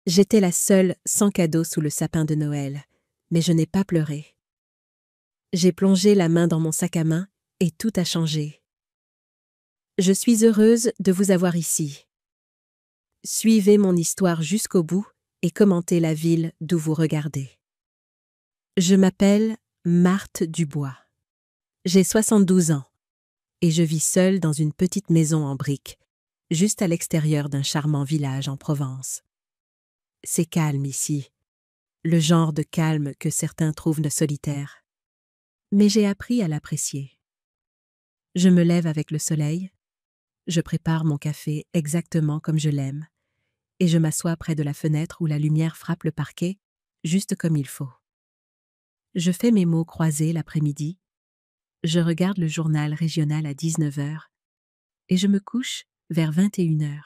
J'étais la seule sans cadeau sous le sapin de Noël, mais je n'ai pas pleuré. J'ai plongé la main dans mon sac à main et tout a changé. Je suis heureuse de vous avoir ici. Suivez mon histoire jusqu'au bout et commentez la ville d'où vous regardez. Je m'appelle Marthe Dubois. J'ai 72 ans et je vis seule dans une petite maison en briques, juste à l'extérieur d'un charmant village en Provence. C'est calme ici, le genre de calme que certains trouvent de solitaire. Mais j'ai appris à l'apprécier. Je me lève avec le soleil, je prépare mon café exactement comme je l'aime, et je m'assois près de la fenêtre où la lumière frappe le parquet, juste comme il faut. Je fais mes mots croisés l'après-midi, je regarde le journal régional à 19h, et je me couche vers 21h.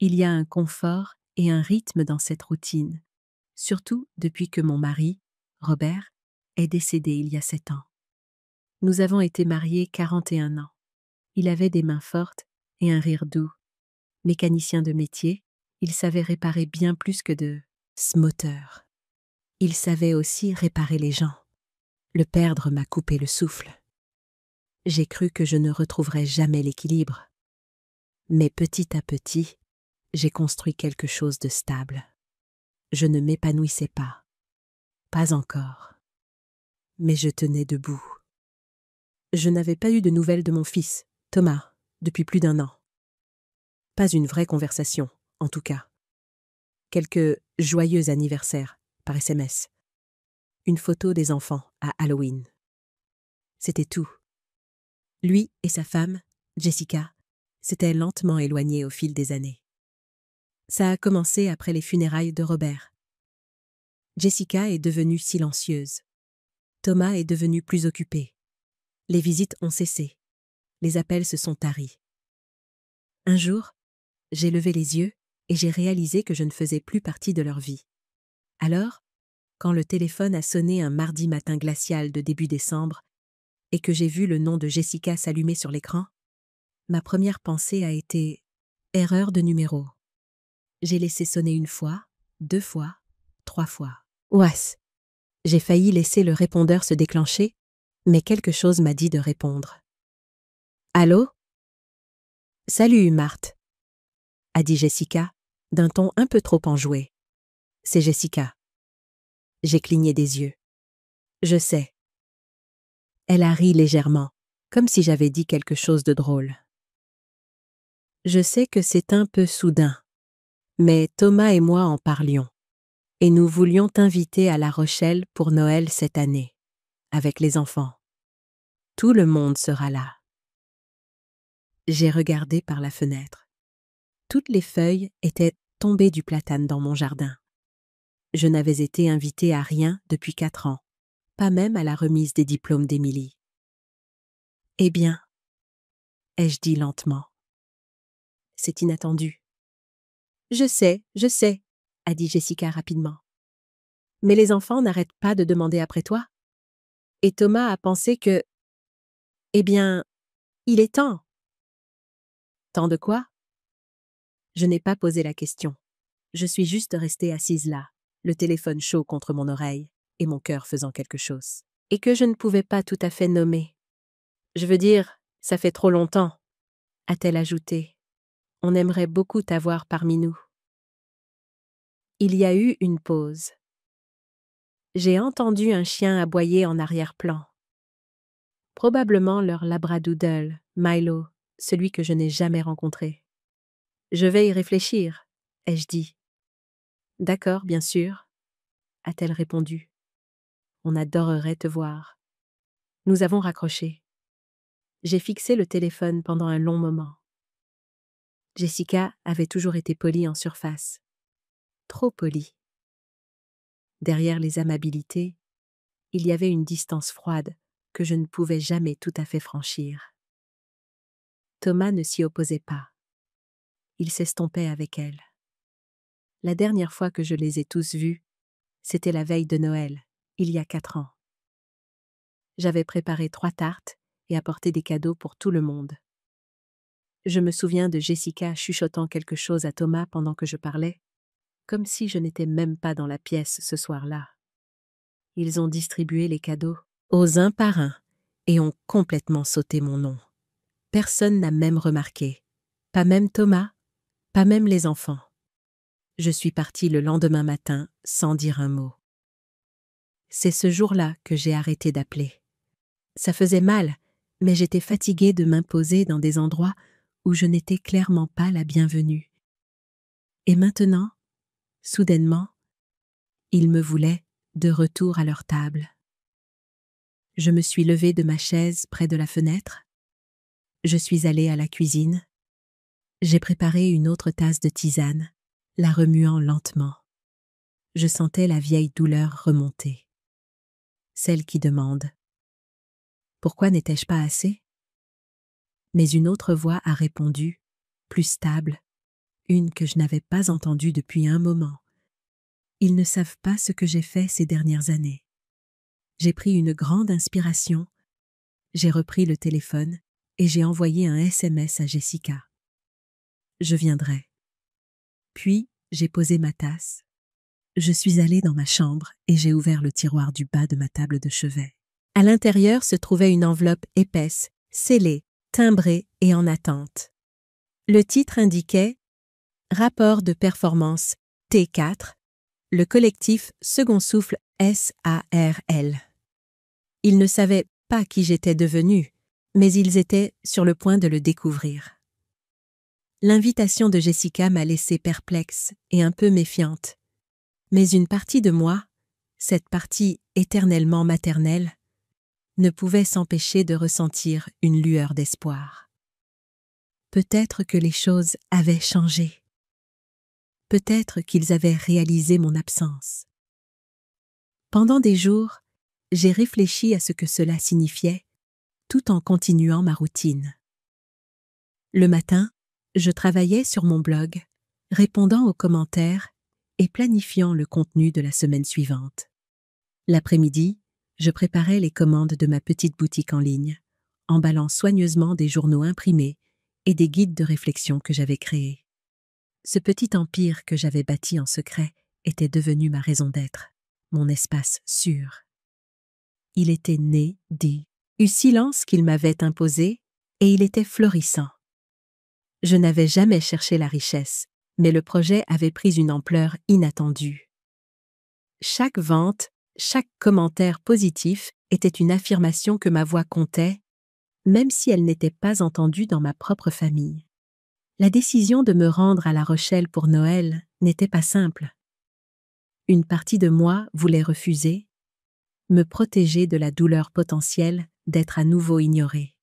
Il y a un confort et un rythme dans cette routine, surtout depuis que mon mari, Robert, est décédé il y a 7 ans. Nous avons été mariés 41 ans. Il avait des mains fortes et un rire doux. Mécanicien de métier, il savait réparer bien plus que de moteur. Il savait aussi réparer les gens. Le perdre m'a coupé le souffle. J'ai cru que je ne retrouverais jamais l'équilibre. Mais petit à petit, j'ai construit quelque chose de stable. Je ne m'épanouissais pas. Pas encore. Mais je tenais debout. Je n'avais pas eu de nouvelles de mon fils, Thomas, depuis plus d'1 an. Pas une vraie conversation, en tout cas. Quelques joyeux anniversaires par SMS. Une photo des enfants à Halloween. C'était tout. Lui et sa femme, Jessica, s'étaient lentement éloignés au fil des années. Ça a commencé après les funérailles de Robert. Jessica est devenue silencieuse. Thomas est devenu plus occupé. Les visites ont cessé. Les appels se sont taris. Un jour, j'ai levé les yeux et j'ai réalisé que je ne faisais plus partie de leur vie. Alors, quand le téléphone a sonné un mardi matin glacial de début décembre et que j'ai vu le nom de Jessica s'allumer sur l'écran, ma première pensée a été « erreur de numéro ». J'ai laissé sonner 1 fois, 2 fois, 3 fois. Ouas! J'ai failli laisser le répondeur se déclencher, mais quelque chose m'a dit de répondre. « Allô ? » ?»« Salut, Marthe, » a dit Jessica, d'un ton un peu trop enjoué. « C'est Jessica. » J'ai cligné des yeux. « Je sais. » Elle a ri légèrement, comme si j'avais dit quelque chose de drôle. « Je sais que c'est un peu soudain, mais Thomas et moi en parlions, et nous voulions t'inviter à La Rochelle pour Noël cette année, avec les enfants. Tout le monde sera là. » J'ai regardé par la fenêtre. Toutes les feuilles étaient tombées du platane dans mon jardin. Je n'avais été invitée à rien depuis 4 ans, pas même à la remise des diplômes d'Émilie. « Eh bien, » ai-je dit lentement. « C'est inattendu. »« Je sais, » a dit Jessica rapidement. « Mais les enfants n'arrêtent pas de demander après toi. Et Thomas a pensé que… Eh bien, il est temps. » « Temps de quoi ? » Je n'ai pas posé la question. Je suis juste restée assise là, le téléphone chaud contre mon oreille et mon cœur faisant quelque chose. Et que je ne pouvais pas tout à fait nommer. « Je veux dire, ça fait trop longtemps, » a-t-elle ajouté. « On aimerait beaucoup t'avoir parmi nous. » Il y a eu une pause. J'ai entendu un chien aboyer en arrière-plan. Probablement leur labradoodle, Milo, celui que je n'ai jamais rencontré. « Je vais y réfléchir, » ai-je dit. « D'accord, bien sûr, » a-t-elle répondu. « On adorerait te voir. » Nous avons raccroché. J'ai fixé le téléphone pendant un long moment. Jessica avait toujours été polie en surface. Trop polie. Derrière les amabilités, il y avait une distance froide que je ne pouvais jamais tout à fait franchir. Thomas ne s'y opposait pas. Il s'estompait avec elle. La dernière fois que je les ai tous vus, c'était la veille de Noël, il y a 4 ans. J'avais préparé 3 tartes et apporté des cadeaux pour tout le monde. Je me souviens de Jessica chuchotant quelque chose à Thomas pendant que je parlais, comme si je n'étais même pas dans la pièce ce soir-là. Ils ont distribué les cadeaux aux uns par un et ont complètement sauté mon nom. Personne n'a même remarqué. Pas même Thomas, pas même les enfants. Je suis partie le lendemain matin sans dire un mot. C'est ce jour-là que j'ai arrêté d'appeler. Ça faisait mal, mais j'étais fatiguée de m'imposer dans des endroits où je n'étais clairement pas la bienvenue. Et maintenant, soudainement, ils me voulaient de retour à leur table. Je me suis levée de ma chaise près de la fenêtre. Je suis allée à la cuisine. J'ai préparé une autre tasse de tisane, la remuant lentement. Je sentais la vieille douleur remonter. Celle qui demande « Pourquoi n'étais-je pas assez ?» Mais une autre voix a répondu, plus stable, une que je n'avais pas entendue depuis un moment. Ils ne savent pas ce que j'ai fait ces dernières années. J'ai pris une grande inspiration, j'ai repris le téléphone et j'ai envoyé un SMS à Jessica. Je viendrai. Puis, j'ai posé ma tasse. Je suis allée dans ma chambre et j'ai ouvert le tiroir du bas de ma table de chevet. À l'intérieur se trouvait une enveloppe épaisse, scellée, timbrée et en attente. Le titre indiquait « Rapport de performance T4, le collectif Second Souffle SARL ». Ils ne savaient pas qui j'étais devenue, mais ils étaient sur le point de le découvrir. L'invitation de Jessica m'a laissée perplexe et un peu méfiante. Mais une partie de moi, cette partie éternellement maternelle, ne pouvait s'empêcher de ressentir une lueur d'espoir. Peut-être que les choses avaient changé. Peut-être qu'ils avaient réalisé mon absence. Pendant des jours, j'ai réfléchi à ce que cela signifiait, tout en continuant ma routine. Le matin, je travaillais sur mon blog, répondant aux commentaires et planifiant le contenu de la semaine suivante. L'après-midi, je préparais les commandes de ma petite boutique en ligne, emballant soigneusement des journaux imprimés et des guides de réflexion que j'avais créés. Ce petit empire que j'avais bâti en secret était devenu ma raison d'être, mon espace sûr. Il était né du silence qu'il m'avait imposé et il était florissant. Je n'avais jamais cherché la richesse, mais le projet avait pris une ampleur inattendue. Chaque vente, chaque commentaire positif était une affirmation que ma voix comptait, même si elle n'était pas entendue dans ma propre famille. La décision de me rendre à La Rochelle pour Noël n'était pas simple. Une partie de moi voulait refuser, me protéger de la douleur potentielle d'être à nouveau ignorée.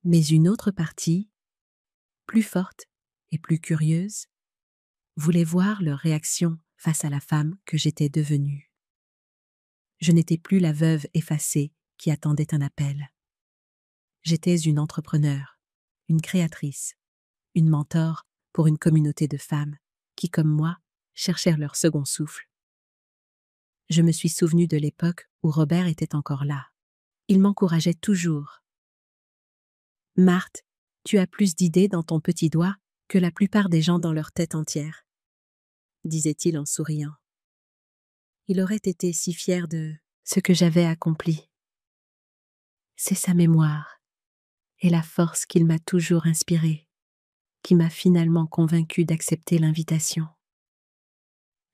Mais une autre partie, plus forte et plus curieuse, voulait voir leur réaction face à la femme que j'étais devenue. Je n'étais plus la veuve effacée qui attendait un appel. J'étais une entrepreneure, une créatrice, une mentor pour une communauté de femmes qui, comme moi, cherchèrent leur second souffle. Je me suis souvenue de l'époque où Robert était encore là. Il m'encourageait toujours. « Marthe, tu as plus d'idées dans ton petit doigt que la plupart des gens dans leur tête entière, » disait-il en souriant. Il aurait été si fier de ce que j'avais accompli. C'est sa mémoire et la force qu'il m'a toujours inspirée qui m'a finalement convaincue d'accepter l'invitation.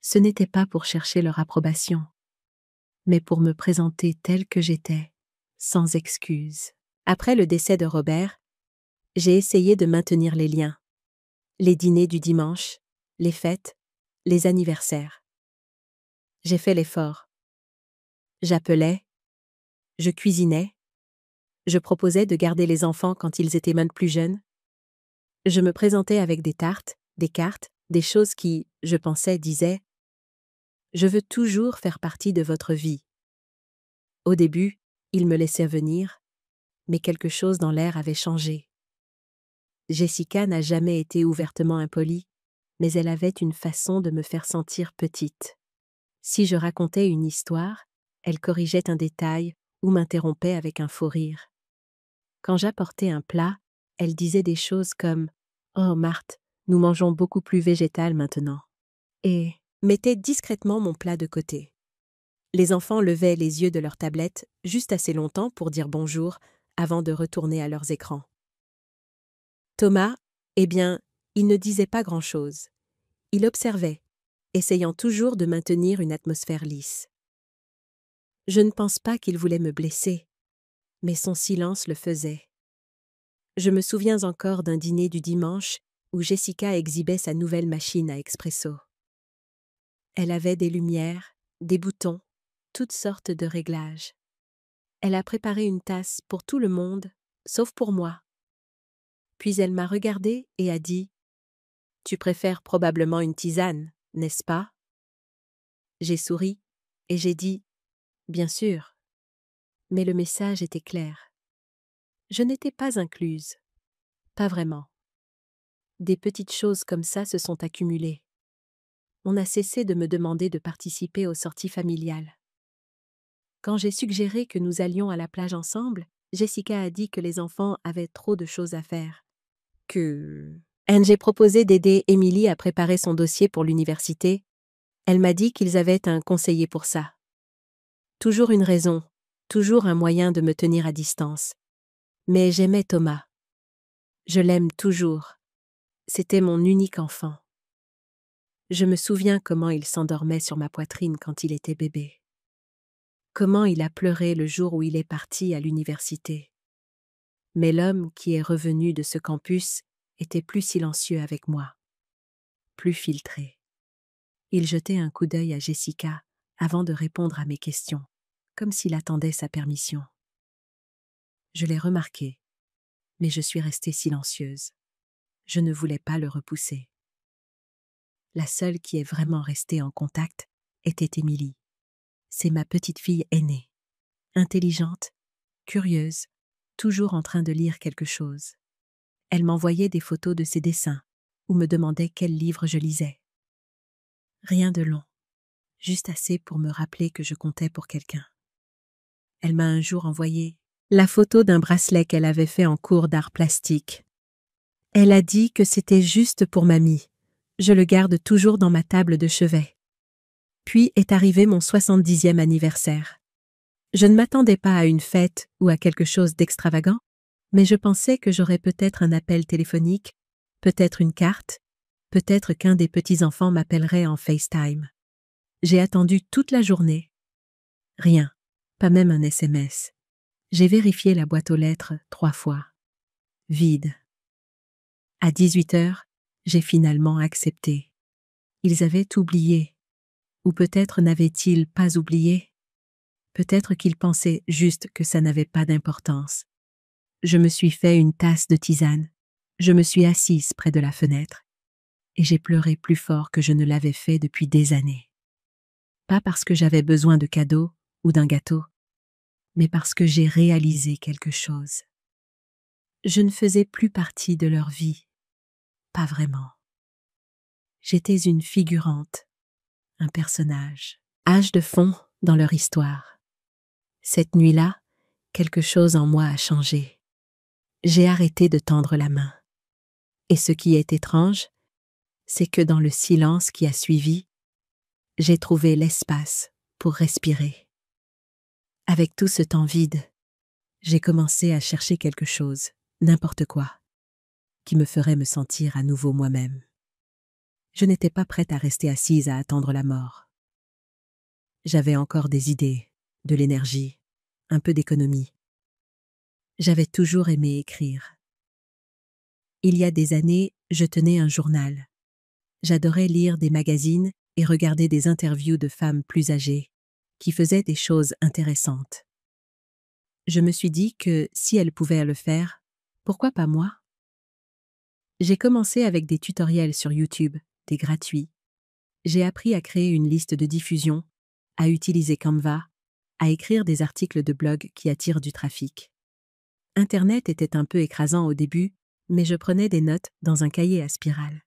Ce n'était pas pour chercher leur approbation, mais pour me présenter telle que j'étais, sans excuse. Après le décès de Robert, j'ai essayé de maintenir les liens. Les dîners du dimanche, les fêtes, les anniversaires. J'ai fait l'effort. J'appelais, je cuisinais, je proposais de garder les enfants quand ils étaient même plus jeunes. Je me présentais avec des tartes, des cartes, des choses qui, je pensais, disaient « Je veux toujours faire partie de votre vie ». Au début, ils me laissaient venir, mais quelque chose dans l'air avait changé. Jessica n'a jamais été ouvertement impolie, mais elle avait une façon de me faire sentir petite. Si je racontais une histoire, elle corrigeait un détail ou m'interrompait avec un faux rire. Quand j'apportais un plat, elle disait des choses comme « Oh Marthe, nous mangeons beaucoup plus végétal maintenant ». et mettais discrètement mon plat de côté. Les enfants levaient les yeux de leur tablette juste assez longtemps pour dire bonjour avant de retourner à leurs écrans. Thomas, eh bien, il ne disait pas grand-chose. Il observait, essayant toujours de maintenir une atmosphère lisse. Je ne pense pas qu'il voulait me blesser, mais son silence le faisait. Je me souviens encore d'un dîner du dimanche où Jessica exhibait sa nouvelle machine à expresso. Elle avait des lumières, des boutons, toutes sortes de réglages. Elle a préparé une tasse pour tout le monde, sauf pour moi. Puis elle m'a regardée et a dit « Tu préfères probablement une tisane, n'est-ce pas ?» J'ai souri et j'ai dit « Bien sûr ». Mais le message était clair. Je n'étais pas incluse. Pas vraiment. Des petites choses comme ça se sont accumulées. On a cessé de me demander de participer aux sorties familiales. Quand j'ai suggéré que nous allions à la plage ensemble, Jessica a dit que les enfants avaient trop de choses à faire. J'ai proposé d'aider Emily à préparer son dossier pour l'université. Elle m'a dit qu'ils avaient un conseiller pour ça. Toujours une raison, toujours un moyen de me tenir à distance. Mais j'aimais Thomas. Je l'aime toujours. C'était mon unique enfant. Je me souviens comment il s'endormait sur ma poitrine quand il était bébé. Comment il a pleuré le jour où il est parti à l'université. Mais l'homme qui est revenu de ce campus était plus silencieux avec moi, plus filtré. Il jetait un coup d'œil à Jessica avant de répondre à mes questions, comme s'il attendait sa permission. Je l'ai remarqué, mais je suis restée silencieuse. Je ne voulais pas le repousser. La seule qui est vraiment restée en contact était Émilie. C'est ma petite fille aînée, intelligente, curieuse, toujours en train de lire quelque chose. Elle m'envoyait des photos de ses dessins ou me demandait quel livre je lisais. Rien de long, juste assez pour me rappeler que je comptais pour quelqu'un. Elle m'a un jour envoyé la photo d'un bracelet qu'elle avait fait en cours d'art plastique. Elle a dit que c'était juste pour mamie. Je le garde toujours dans ma table de chevet. Puis est arrivé mon 70e anniversaire. Je ne m'attendais pas à une fête ou à quelque chose d'extravagant, mais je pensais que j'aurais peut-être un appel téléphonique, peut-être une carte, peut-être qu'un des petits-enfants m'appellerait en FaceTime. J'ai attendu toute la journée. Rien, pas même un SMS. J'ai vérifié la boîte aux lettres 3 fois. Vide. À 18h, j'ai finalement accepté. Ils avaient oublié. Ou peut-être n'avaient-ils pas oublié? Peut-être qu'ils pensaient juste que ça n'avait pas d'importance. Je me suis fait une tasse de tisane. Je me suis assise près de la fenêtre. Et j'ai pleuré plus fort que je ne l'avais fait depuis des années. Pas parce que j'avais besoin de cadeaux ou d'un gâteau, mais parce que j'ai réalisé quelque chose. Je ne faisais plus partie de leur vie. Pas vraiment. J'étais une figurante, un personnage, âge de fond dans leur histoire. Cette nuit-là, quelque chose en moi a changé. J'ai arrêté de tendre la main. Et ce qui est étrange, c'est que dans le silence qui a suivi, j'ai trouvé l'espace pour respirer. Avec tout ce temps vide, j'ai commencé à chercher quelque chose, n'importe quoi, qui me ferait me sentir à nouveau moi-même. Je n'étais pas prête à rester assise à attendre la mort. J'avais encore des idées, de l'énergie, un peu d'économie. J'avais toujours aimé écrire. Il y a des années, je tenais un journal. J'adorais lire des magazines et regarder des interviews de femmes plus âgées, qui faisaient des choses intéressantes. Je me suis dit que si elles pouvaient le faire, pourquoi pas moi? J'ai commencé avec des tutoriels sur YouTube, des gratuits. J'ai appris à créer une liste de diffusion, à utiliser Canva, à écrire des articles de blog qui attirent du trafic. Internet était un peu écrasant au début, mais je prenais des notes dans un cahier à spirale.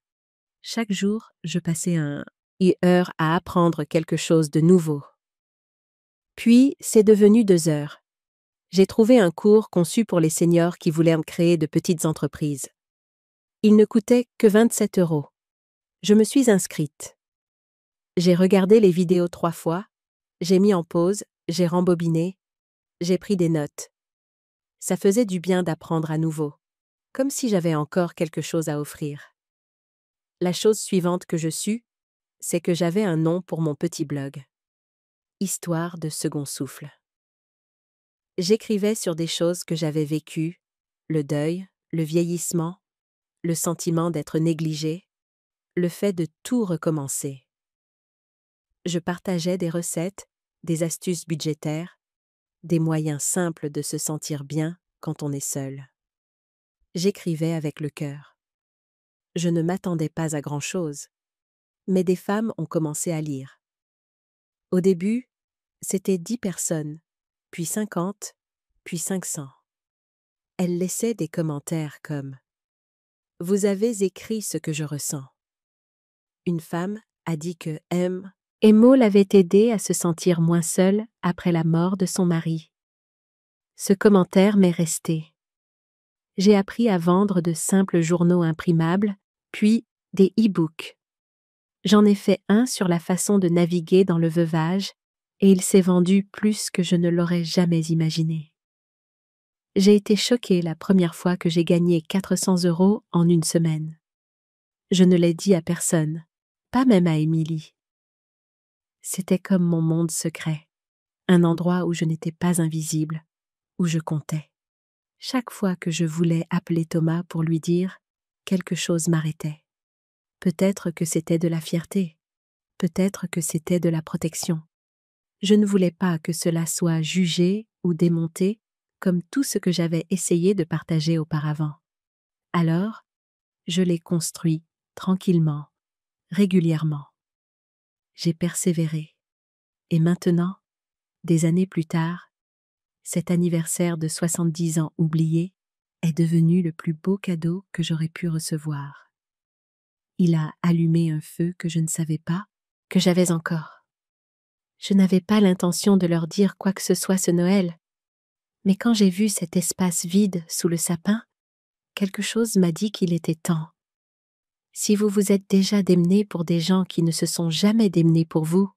Chaque jour, je passais une heure à apprendre quelque chose de nouveau. Puis, c'est devenu 2 heures. J'ai trouvé un cours conçu pour les seniors qui voulaient en créer de petites entreprises. Il ne coûtait que 27 €. Je me suis inscrite. J'ai regardé les vidéos 3 fois, j'ai mis en pause, j'ai rembobiné, j'ai pris des notes. Ça faisait du bien d'apprendre à nouveau, comme si j'avais encore quelque chose à offrir. La chose suivante que je sus, c'est que j'avais un nom pour mon petit blog. Histoire de second souffle. J'écrivais sur des choses que j'avais vécues, le deuil, le vieillissement, le sentiment d'être négligé, le fait de tout recommencer. Je partageais des recettes, des astuces budgétaires, des moyens simples de se sentir bien quand on est seul. J'écrivais avec le cœur. Je ne m'attendais pas à grand-chose, mais des femmes ont commencé à lire. Au début, c'était 10 personnes, puis 50, puis 500. Elles laissaient des commentaires comme « Vous avez écrit ce que je ressens ». Une femme a dit que Emo l'avait aidée à se sentir moins seule après la mort de son mari. Ce commentaire m'est resté. J'ai appris à vendre de simples journaux imprimables, puis des e-books. J'en ai fait un sur la façon de naviguer dans le veuvage, et il s'est vendu plus que je ne l'aurais jamais imaginé. J'ai été choquée la première fois que j'ai gagné 400 € en une semaine. Je ne l'ai dit à personne, pas même à Émilie. C'était comme mon monde secret, un endroit où je n'étais pas invisible, où je comptais. Chaque fois que je voulais appeler Thomas pour lui dire, quelque chose m'arrêtait. Peut-être que c'était de la fierté, peut-être que c'était de la protection. Je ne voulais pas que cela soit jugé ou démonté comme tout ce que j'avais essayé de partager auparavant. Alors, je l'ai construit tranquillement, régulièrement. J'ai persévéré. Et maintenant, des années plus tard, cet anniversaire de 70 ans oublié est devenu le plus beau cadeau que j'aurais pu recevoir. Il a allumé un feu que je ne savais pas que j'avais encore. Je n'avais pas l'intention de leur dire quoi que ce soit ce Noël, mais quand j'ai vu cet espace vide sous le sapin, quelque chose m'a dit qu'il était temps. Si vous vous êtes déjà démené pour des gens qui ne se sont jamais démenés pour vous,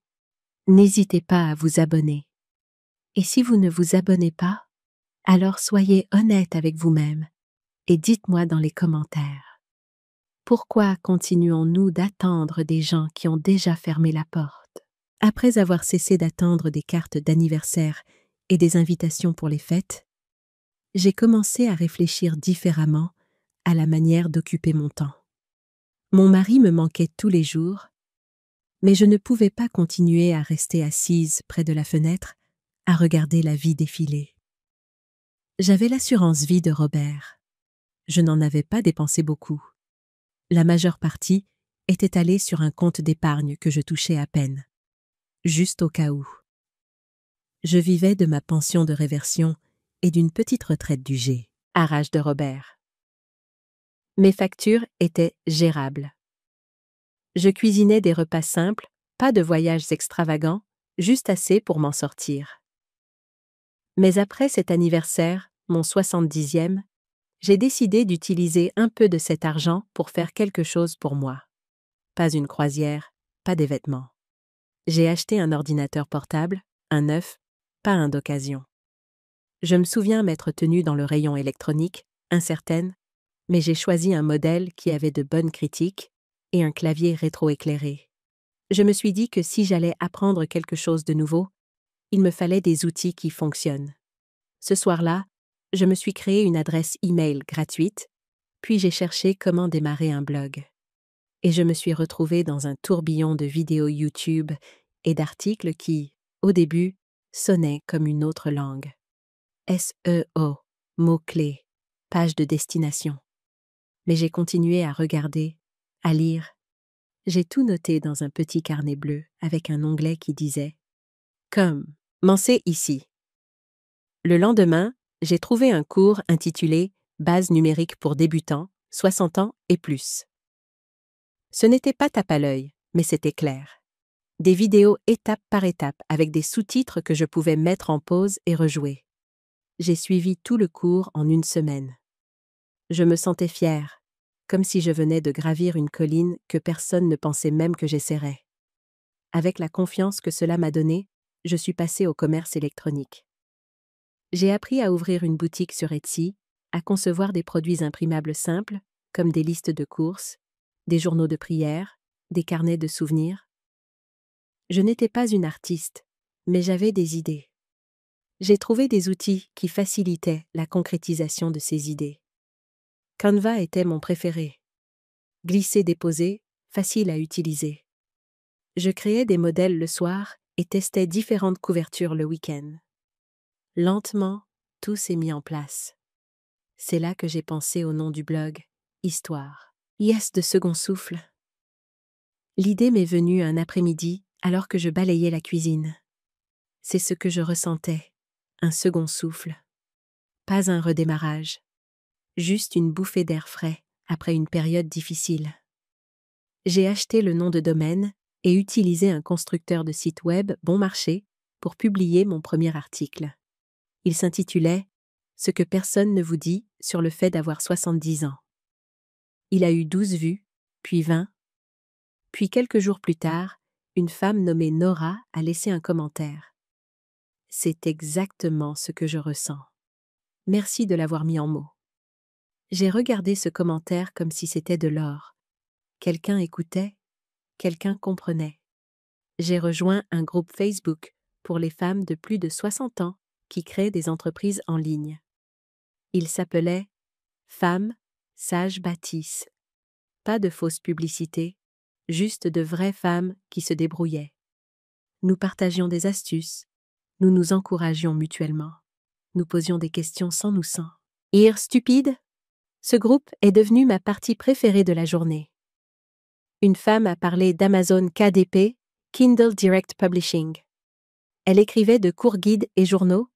n'hésitez pas à vous abonner. Et si vous ne vous abonnez pas, alors soyez honnête avec vous-même et dites-moi dans les commentaires. Pourquoi continuons-nous d'attendre des gens qui ont déjà fermé la porte? Après avoir cessé d'attendre des cartes d'anniversaire et des invitations pour les fêtes, j'ai commencé à réfléchir différemment à la manière d'occuper mon temps. Mon mari me manquait tous les jours, mais je ne pouvais pas continuer à rester assise près de la fenêtre à regarder la vie défiler. J'avais l'assurance vie de Robert. Je n'en avais pas dépensé beaucoup. La majeure partie était allée sur un compte d'épargne que je touchais à peine, juste au cas où. Je vivais de ma pension de réversion et d'une petite retraite du G, à rage de Robert. Mes factures étaient gérables. Je cuisinais des repas simples, pas de voyages extravagants, juste assez pour m'en sortir. Mais après cet anniversaire, mon 70e, j'ai décidé d'utiliser un peu de cet argent pour faire quelque chose pour moi. Pas une croisière, pas des vêtements. J'ai acheté un ordinateur portable, un neuf, pas un d'occasion. Je me souviens m'être tenue dans le rayon électronique, incertaine, mais j'ai choisi un modèle qui avait de bonnes critiques et un clavier rétroéclairé. Je me suis dit que si j'allais apprendre quelque chose de nouveau, il me fallait des outils qui fonctionnent. Ce soir-là, je me suis créé une adresse e-mail gratuite, puis j'ai cherché comment démarrer un blog. Et je me suis retrouvée dans un tourbillon de vidéos YouTube et d'articles qui, au début, sonnaient comme une autre langue. SEO, mots-clés, page de destination. Mais j'ai continué à regarder, à lire. J'ai tout noté dans un petit carnet bleu avec un onglet qui disait « Commencez ici ». Le lendemain, j'ai trouvé un cours intitulé « Base numérique pour débutants, 60 ans et plus ». Ce n'était pas tape à l'œil, mais c'était clair. Des vidéos étape par étape avec des sous-titres que je pouvais mettre en pause et rejouer. J'ai suivi tout le cours en une semaine. Je me sentais fière, comme si je venais de gravir une colline que personne ne pensait même que j'essaierais. Avec la confiance que cela m'a donnée, je suis passée au commerce électronique. J'ai appris à ouvrir une boutique sur Etsy, à concevoir des produits imprimables simples, comme des listes de courses, des journaux de prière, des carnets de souvenirs. Je n'étais pas une artiste, mais j'avais des idées. J'ai trouvé des outils qui facilitaient la concrétisation de ces idées. Canva était mon préféré. Glisser-déposer, facile à utiliser. Je créais des modèles le soir et testais différentes couvertures le week-end. Lentement, tout s'est mis en place. C'est là que j'ai pensé au nom du blog, Histoire. Yes, de second souffle. L'idée m'est venue un après-midi alors que je balayais la cuisine. C'est ce que je ressentais, un second souffle. Pas un redémarrage. Juste une bouffée d'air frais après une période difficile. J'ai acheté le nom de domaine et utilisé un constructeur de site web bon marché pour publier mon premier article. Il s'intitulait « Ce que personne ne vous dit sur le fait d'avoir 70 ans ». Il a eu 12 vues, puis 20. Puis quelques jours plus tard, une femme nommée Nora a laissé un commentaire. C'est exactement ce que je ressens. Merci de l'avoir mis en mots. J'ai regardé ce commentaire comme si c'était de l'or. Quelqu'un écoutait, quelqu'un comprenait. J'ai rejoint un groupe Facebook pour les femmes de plus de 60 ans qui créent des entreprises en ligne. Il s'appelait « Femmes sages bâtissent ». Pas de fausse publicité, juste de vraies femmes qui se débrouillaient. Nous partagions des astuces, nous nous encouragions mutuellement. Nous posions des questions sans nous sans. Ir stupide? Ce groupe est devenu ma partie préférée de la journée. Une femme a parlé d'Amazon KDP, Kindle Direct Publishing. Elle écrivait de courts guides et journaux,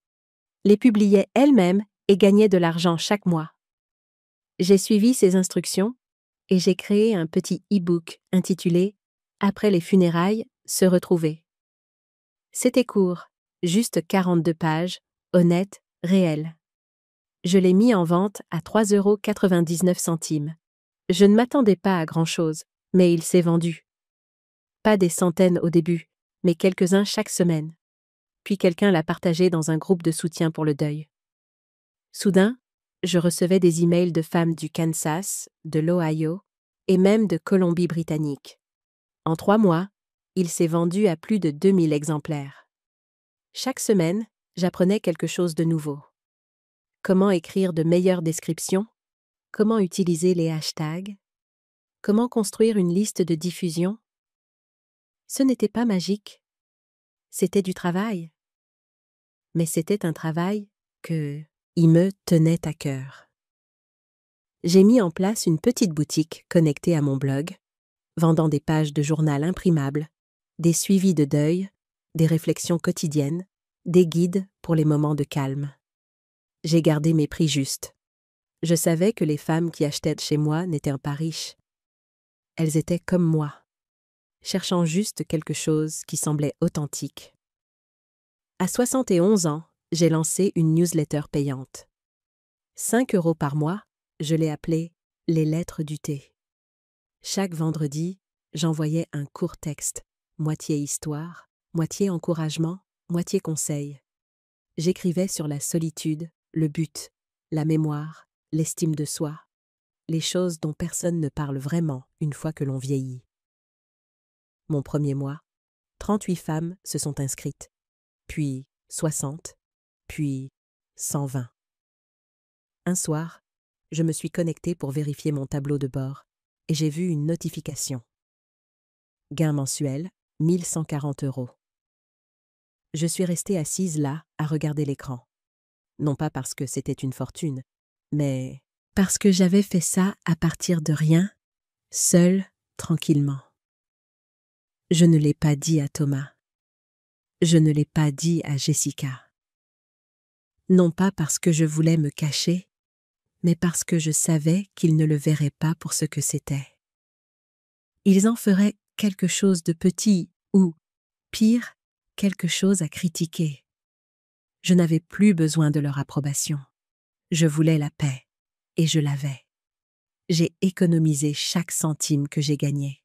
les publiait elle-même et gagnait de l'argent chaque mois. J'ai suivi ses instructions et j'ai créé un petit e-book intitulé « Après les funérailles, se retrouver ». C'était court, juste 42 pages, honnête, réel. Je l'ai mis en vente à 3,99 €. Je ne m'attendais pas à grand-chose, mais il s'est vendu. Pas des centaines au début, mais quelques-uns chaque semaine. Puis quelqu'un l'a partagé dans un groupe de soutien pour le deuil. Soudain, je recevais des emails de femmes du Kansas, de l'Ohio et même de Colombie-Britannique. En 3 mois, il s'est vendu à plus de 2000 exemplaires. Chaque semaine, j'apprenais quelque chose de nouveau. Comment écrire de meilleures descriptions? Comment utiliser les hashtags? Comment construire une liste de diffusion? Ce n'était pas magique. C'était du travail. Mais c'était un travail qui me tenait à cœur. J'ai mis en place une petite boutique connectée à mon blog, vendant des pages de journal imprimables, des suivis de deuil, des réflexions quotidiennes, des guides pour les moments de calme. J'ai gardé mes prix justes. Je savais que les femmes qui achetaient chez moi n'étaient pas riches. Elles étaient comme moi, cherchant juste quelque chose qui semblait authentique. À 71 ans, j'ai lancé une newsletter payante. 5 € par mois, je l'ai appelée « Les lettres du thé ». Chaque vendredi, j'envoyais un court texte, moitié histoire, moitié encouragement, moitié conseil. J'écrivais sur la solitude, le but, la mémoire, l'estime de soi, les choses dont personne ne parle vraiment une fois que l'on vieillit. Mon premier mois, 38 femmes se sont inscrites, puis 60, puis 120. Un soir, je me suis connectée pour vérifier mon tableau de bord et j'ai vu une notification. Gain mensuel, 1140 €. Je suis restée assise là, à regarder l'écran. Non pas parce que c'était une fortune, mais parce que j'avais fait ça à partir de rien, seule, tranquillement. Je ne l'ai pas dit à Thomas. Je ne l'ai pas dit à Jessica. Non pas parce que je voulais me cacher, mais parce que je savais qu'ils ne le verraient pas pour ce que c'était. Ils en feraient quelque chose de petit ou, pire, quelque chose à critiquer. Je n'avais plus besoin de leur approbation. Je voulais la paix, et je l'avais. J'ai économisé chaque centime que j'ai gagné.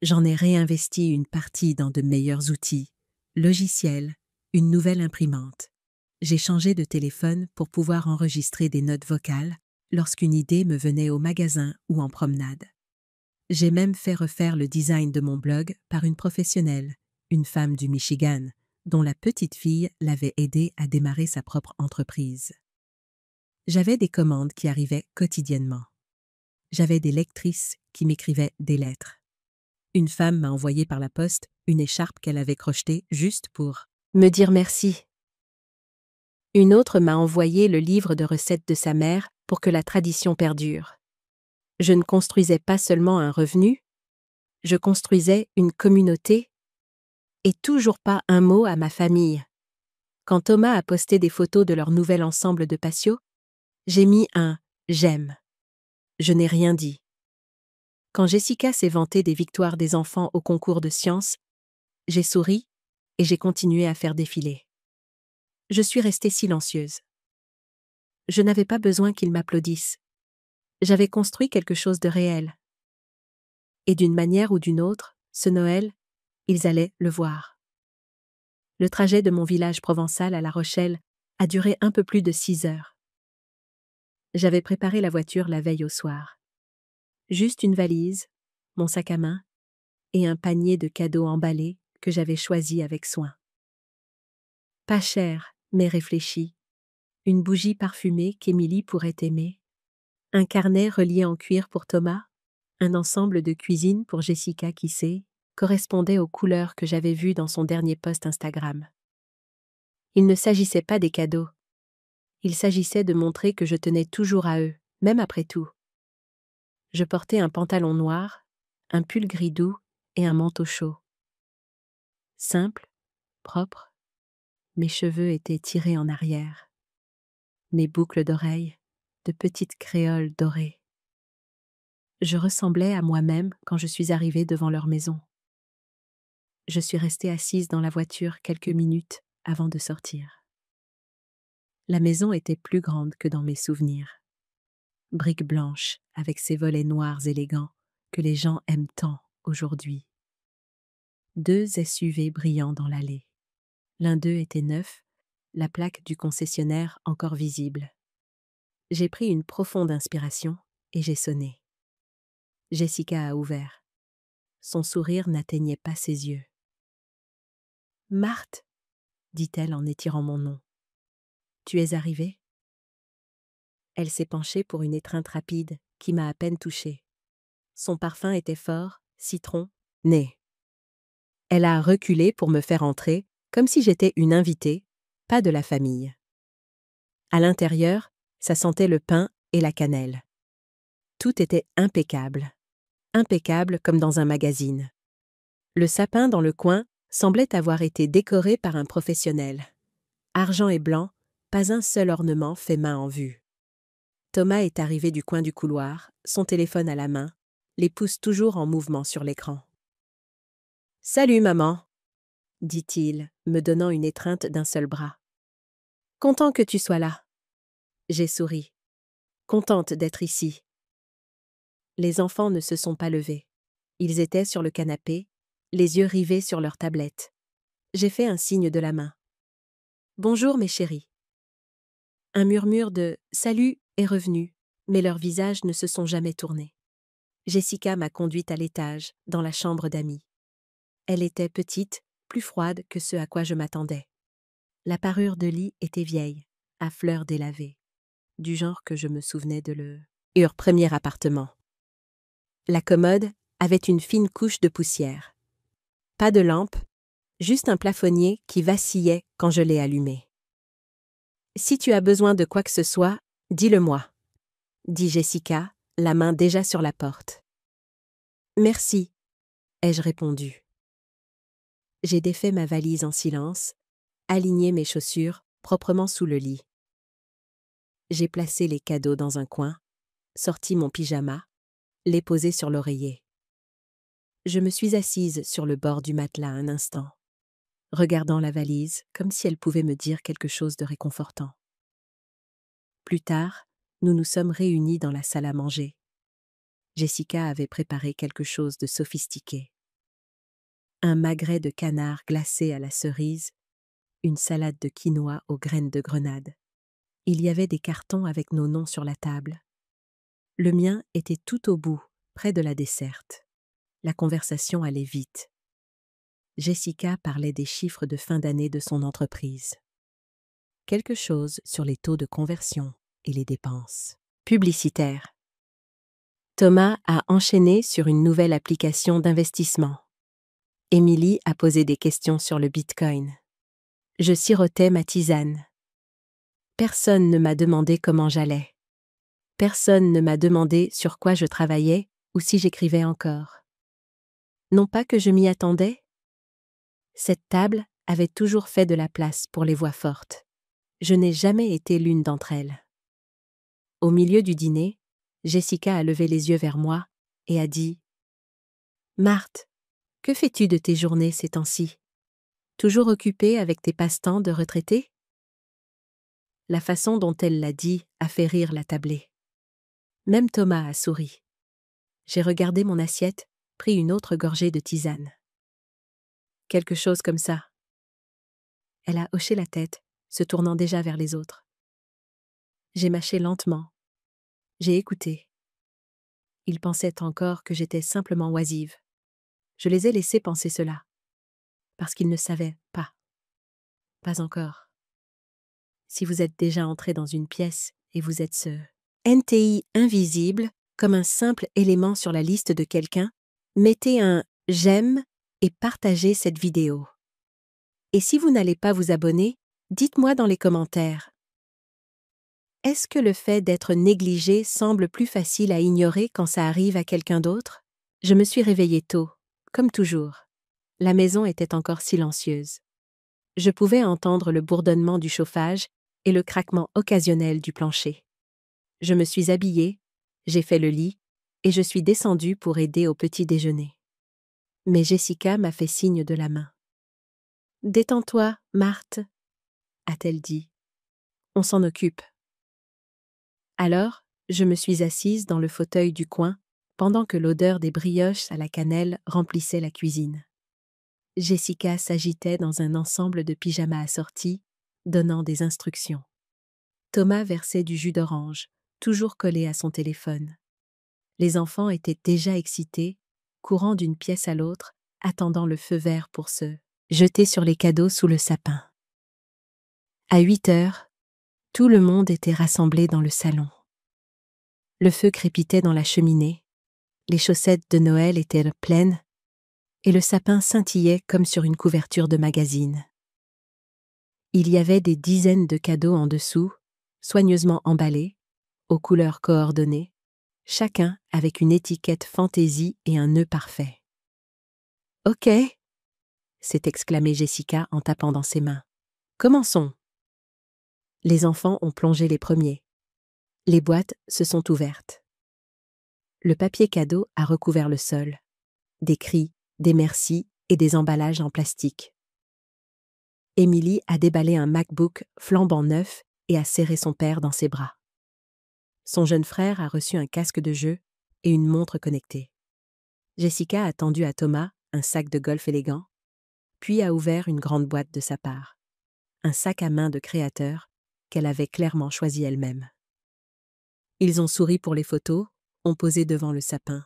J'en ai réinvesti une partie dans de meilleurs outils, logiciels, une nouvelle imprimante. J'ai changé de téléphone pour pouvoir enregistrer des notes vocales lorsqu'une idée me venait au magasin ou en promenade. J'ai même fait refaire le design de mon blog par une professionnelle, une femme du Michigan, dont la petite fille l'avait aidé à démarrer sa propre entreprise. J'avais des commandes qui arrivaient quotidiennement. J'avais des lectrices qui m'écrivaient des lettres. Une femme m'a envoyé par la poste une écharpe qu'elle avait crochetée juste pour me dire merci. Une autre m'a envoyé le livre de recettes de sa mère pour que la tradition perdure. Je ne construisais pas seulement un revenu, je construisais une communauté et toujours pas un mot à ma famille. Quand Thomas a posté des photos de leur nouvel ensemble de patios, j'ai mis un « j'aime ». Je n'ai rien dit. Quand Jessica s'est vantée des victoires des enfants au concours de sciences, j'ai souri et j'ai continué à faire défiler. Je suis restée silencieuse. Je n'avais pas besoin qu'ils m'applaudissent. J'avais construit quelque chose de réel. Et d'une manière ou d'une autre, ce Noël, ils allaient le voir. Le trajet de mon village provençal à La Rochelle a duré un peu plus de 6 heures. J'avais préparé la voiture la veille au soir. Juste une valise, mon sac à main et un panier de cadeaux emballés que j'avais choisi avec soin. Pas cher, mais réfléchi. Une bougie parfumée qu'Émilie pourrait aimer. Un carnet relié en cuir pour Thomas. Un ensemble de cuisine pour Jessica qui sait, correspondait aux couleurs que j'avais vues dans son dernier post Instagram. Il ne s'agissait pas des cadeaux. Il s'agissait de montrer que je tenais toujours à eux, même après tout. Je portais un pantalon noir, un pull gris doux et un manteau chaud. Simple, propre, mes cheveux étaient tirés en arrière. Mes boucles d'oreilles, de petites créoles dorées. Je ressemblais à moi-même quand je suis arrivée devant leur maison. Je suis restée assise dans la voiture quelques minutes avant de sortir. La maison était plus grande que dans mes souvenirs. Brique blanche avec ses volets noirs élégants que les gens aiment tant aujourd'hui. 2 SUV brillants dans l'allée. L'un d'eux était neuf, la plaque du concessionnaire encore visible. J'ai pris une profonde inspiration et j'ai sonné. Jessica a ouvert. Son sourire n'atteignait pas ses yeux. « Marthe !» dit-elle en étirant mon nom. « Tu es arrivée ?» Elle s'est penchée pour une étreinte rapide qui m'a à peine touchée. Son parfum était fort, citron, nez. Elle a reculé pour me faire entrer, comme si j'étais une invitée, pas de la famille. À l'intérieur, ça sentait le pain et la cannelle. Tout était impeccable. Impeccable comme dans un magazine. Le sapin dans le coin semblait avoir été décoré par un professionnel. Argent et blanc, pas un seul ornement fait main en vue. Thomas est arrivé du coin du couloir, son téléphone à la main, les pouces toujours en mouvement sur l'écran. « Salut, maman !» dit-il, me donnant une étreinte d'un seul bras. « Content que tu sois là. » J'ai souri. Contente d'être ici. Les enfants ne se sont pas levés. Ils étaient sur le canapé, les yeux rivés sur leur tablette. J'ai fait un signe de la main. « Bonjour, mes chéris. » Un murmure de « salut » est revenu, mais leurs visages ne se sont jamais tournés. Jessica m'a conduite à l'étage, dans la chambre d'amis. Elle était petite, plus froide que ce à quoi je m'attendais. La parure de lit était vieille, à fleurs délavées, du genre que je me souvenais de leur premier appartement. La commode avait une fine couche de poussière. Pas de lampe, juste un plafonnier qui vacillait quand je l'ai allumé. « Si tu as besoin de quoi que ce soit, dis-le-moi », dit Jessica, la main déjà sur la porte. « Merci », ai-je répondu. J'ai défait ma valise en silence, aligné mes chaussures proprement sous le lit. J'ai placé les cadeaux dans un coin, sorti mon pyjama, les posé sur l'oreiller. Je me suis assise sur le bord du matelas un instant, regardant la valise comme si elle pouvait me dire quelque chose de réconfortant. Plus tard, nous nous sommes réunis dans la salle à manger. Jessica avait préparé quelque chose de sophistiqué. un magret de canard glacé à la cerise, une salade de quinoa aux graines de grenade. Il y avait des cartons avec nos noms sur la table. Le mien était tout au bout, près de la desserte. La conversation allait vite. Jessica parlait des chiffres de fin d'année de son entreprise. Quelque chose sur les taux de conversion et les dépenses publicitaires. Thomas a enchaîné sur une nouvelle application d'investissement. Émilie a posé des questions sur le Bitcoin. Je sirotais ma tisane. Personne ne m'a demandé comment j'allais. Personne ne m'a demandé sur quoi je travaillais ou si j'écrivais encore. Non pas que je m'y attendais. Cette table avait toujours fait de la place pour les voix fortes. Je n'ai jamais été l'une d'entre elles. Au milieu du dîner, Jessica a levé les yeux vers moi et a dit « Marthe, que fais-tu de tes journées ces temps-ci? Toujours occupée avec tes passe-temps de retraitée ?» La façon dont elle l'a dit a fait rire la tablée. Même Thomas a souri. J'ai regardé mon assiette, pris une autre gorgée de tisane. Quelque chose comme ça. Elle a hoché la tête, se tournant déjà vers les autres. J'ai mâché lentement. J'ai écouté. Ils pensaient encore que j'étais simplement oisive. Je les ai laissés penser cela. Parce qu'ils ne savaient pas. Pas encore. Si vous êtes déjà entré dans une pièce et vous êtes ce NTI invisible, comme un simple élément sur la liste de quelqu'un, mettez un « j'aime » et partagez cette vidéo. Et si vous n'allez pas vous abonner, dites-moi dans les commentaires. Est-ce que le fait d'être négligé semble plus facile à ignorer quand ça arrive à quelqu'un d'autre? Je me suis réveillée tôt, comme toujours. La maison était encore silencieuse. Je pouvais entendre le bourdonnement du chauffage et le craquement occasionnel du plancher. Je me suis habillée, j'ai fait le lit, et je suis descendue pour aider au petit déjeuner. Mais Jessica m'a fait signe de la main. « Détends-toi, Marthe, » a-t-elle dit. « On s'en occupe. » Alors, je me suis assise dans le fauteuil du coin, pendant que l'odeur des brioches à la cannelle remplissait la cuisine. Jessica s'agitait dans un ensemble de pyjamas assortis, donnant des instructions. Thomas versait du jus d'orange, toujours collé à son téléphone. Les enfants étaient déjà excités, courant d'une pièce à l'autre, attendant le feu vert pour se jeter sur les cadeaux sous le sapin. À 8 heures, tout le monde était rassemblé dans le salon. Le feu crépitait dans la cheminée, les chaussettes de Noël étaient pleines, et le sapin scintillait comme sur une couverture de magazine. Il y avait des dizaines de cadeaux en dessous, soigneusement emballés, aux couleurs coordonnées, chacun avec une étiquette fantaisie et un nœud parfait. « Ok !» s'est exclamée Jessica en tapant dans ses mains. « Commençons !» Les enfants ont plongé les premiers. Les boîtes se sont ouvertes. Le papier cadeau a recouvert le sol. Des cris, des merci et des emballages en plastique. Émilie a déballé un MacBook flambant neuf et a serré son père dans ses bras. Son jeune frère a reçu un casque de jeu et une montre connectée. Jessica a tendu à Thomas un sac de golf élégant, puis a ouvert une grande boîte de sa part. Un sac à main de créateur qu'elle avait clairement choisi elle-même. Ils ont souri pour les photos, ont posé devant le sapin.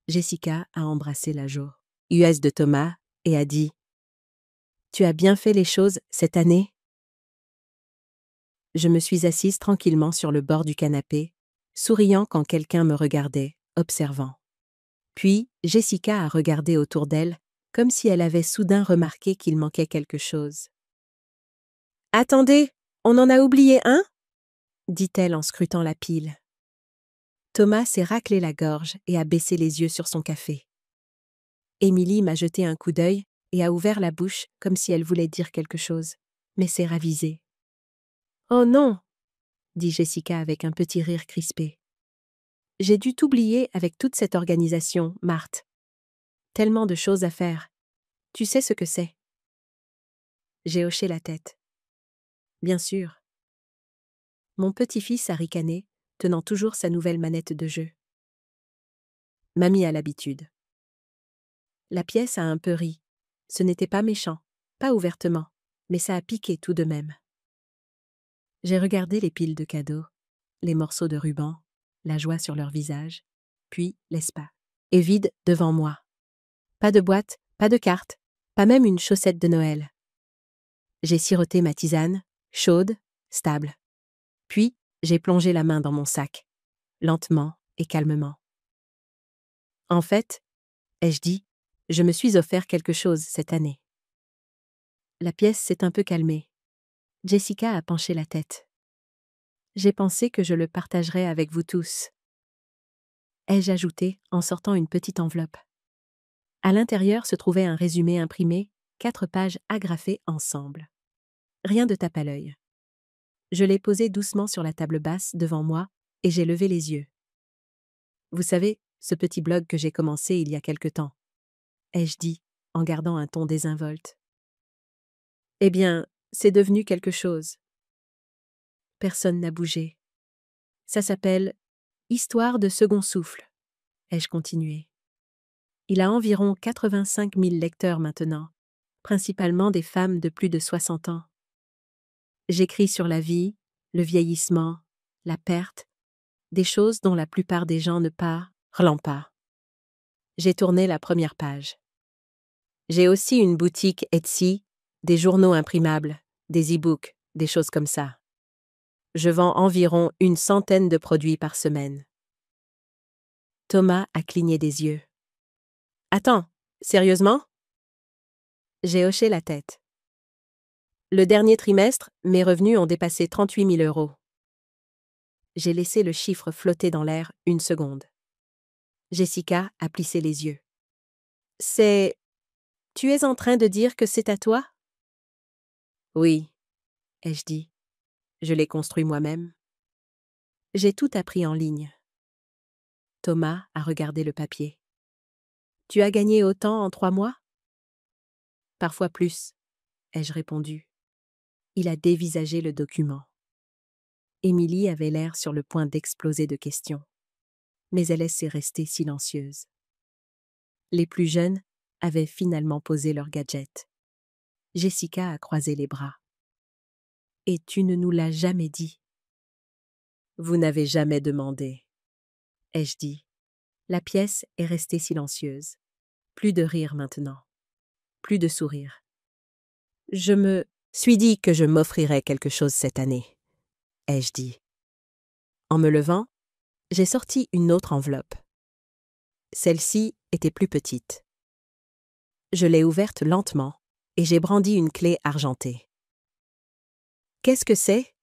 Jessica a embrassé la joue US de Thomas et a dit « Tu as bien fait les choses cette année ?» Je me suis assise tranquillement sur le bord du canapé, souriant quand quelqu'un me regardait, observant. Puis, Jessica a regardé autour d'elle, comme si elle avait soudain remarqué qu'il manquait quelque chose. « Attendez, on en a oublié un ?» dit-elle en scrutant la pile. Thomas s'est raclé la gorge et a baissé les yeux sur son café. Émilie m'a jeté un coup d'œil et a ouvert la bouche comme si elle voulait dire quelque chose, mais s'est ravisée. « Oh non !» dit Jessica avec un petit rire crispé. « J'ai dû t'oublier avec toute cette organisation, Marthe. Tellement de choses à faire. Tu sais ce que c'est. » J'ai hoché la tête. Bien sûr. Mon petit-fils a ricané, tenant toujours sa nouvelle manette de jeu. Mamie a l'habitude. La pièce a un peu ri. Ce n'était pas méchant, pas ouvertement, mais ça a piqué tout de même. J'ai regardé les piles de cadeaux, les morceaux de ruban, la joie sur leur visage, puis l'espace. Et vide devant moi. Pas de boîte, pas de carte, pas même une chaussette de Noël. J'ai siroté ma tisane, chaude, stable. Puis, j'ai plongé la main dans mon sac, lentement et calmement. En fait, ai-je dit, je me suis offert quelque chose cette année. La pièce s'est un peu calmée. Jessica a penché la tête. J'ai pensé que je le partagerais avec vous tous. Ai-je ajouté en sortant une petite enveloppe. À l'intérieur se trouvait un résumé imprimé, 4 pages agrafées ensemble. Rien de tape à l'œil. Je l'ai posé doucement sur la table basse devant moi et j'ai levé les yeux. Vous savez, ce petit blog que j'ai commencé il y a quelque temps, ai-je dit, en gardant un ton désinvolte. Eh bien, c'est devenu quelque chose. Personne n'a bougé. Ça s'appelle « Histoire de second souffle », ai-je continué. Il a environ 85 000 lecteurs maintenant, principalement des femmes de plus de 60 ans. J'écris sur la vie, le vieillissement, la perte, des choses dont la plupart des gens ne parlent pas. J'ai tourné la première page. J'ai aussi une boutique Etsy, des journaux imprimables, des e-books, des choses comme ça. Je vends environ 100 de produits par semaine. Thomas a cligné des yeux. Attends, sérieusement? J'ai hoché la tête. Le dernier trimestre, mes revenus ont dépassé 38 000 €. J'ai laissé le chiffre flotter dans l'air 1 seconde. Jessica a plissé les yeux. C'est... Tu es en train de dire que c'est à toi? Oui, ai-je dit. Je l'ai construit moi-même. J'ai tout appris en ligne. Thomas a regardé le papier. Tu as gagné autant en 3 mois? Parfois plus, ai-je répondu. Il a dévisagé le document. Émilie avait l'air sur le point d'exploser de questions. Mais elle s'est restée silencieuse. Les plus jeunes avaient finalement posé leurs gadgets. Jessica a croisé les bras. Et tu ne nous l'as jamais dit. Vous n'avez jamais demandé, ai-je dit. La pièce est restée silencieuse. Plus de rire maintenant. Plus de sourire. Je me suis dit que je m'offrirais quelque chose cette année, ai-je dit. En me levant, j'ai sorti une autre enveloppe. Celle-ci était plus petite. Je l'ai ouverte lentement et j'ai brandi une clé argentée. Qu'est-ce que c'est?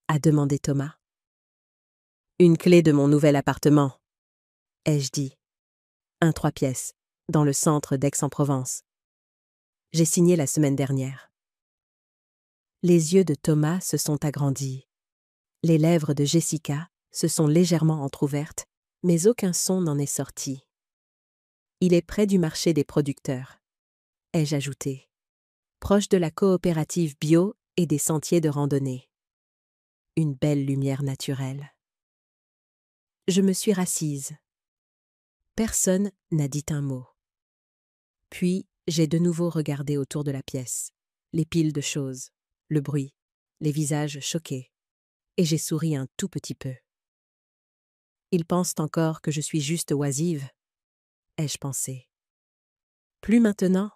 A demandé Thomas. Une clé de mon nouvel appartement, ai-je dit. Un 3 pièces, dans le centre d'Aix-en-Provence. J'ai signé la semaine dernière. Les yeux de Thomas se sont agrandis. Les lèvres de Jessica se sont légèrement entr'ouvertes, mais aucun son n'en est sorti. Il est près du marché des producteurs, ai-je ajouté. Proche de la coopérative bio et des sentiers de randonnée. Une belle lumière naturelle. Je me suis rassise. Personne n'a dit un mot. Puis, j'ai de nouveau regardé autour de la pièce, les piles de choses, le bruit, les visages choqués, et j'ai souri un tout petit peu. Ils pensent encore que je suis juste oisive, ai-je pensé. Plus maintenant.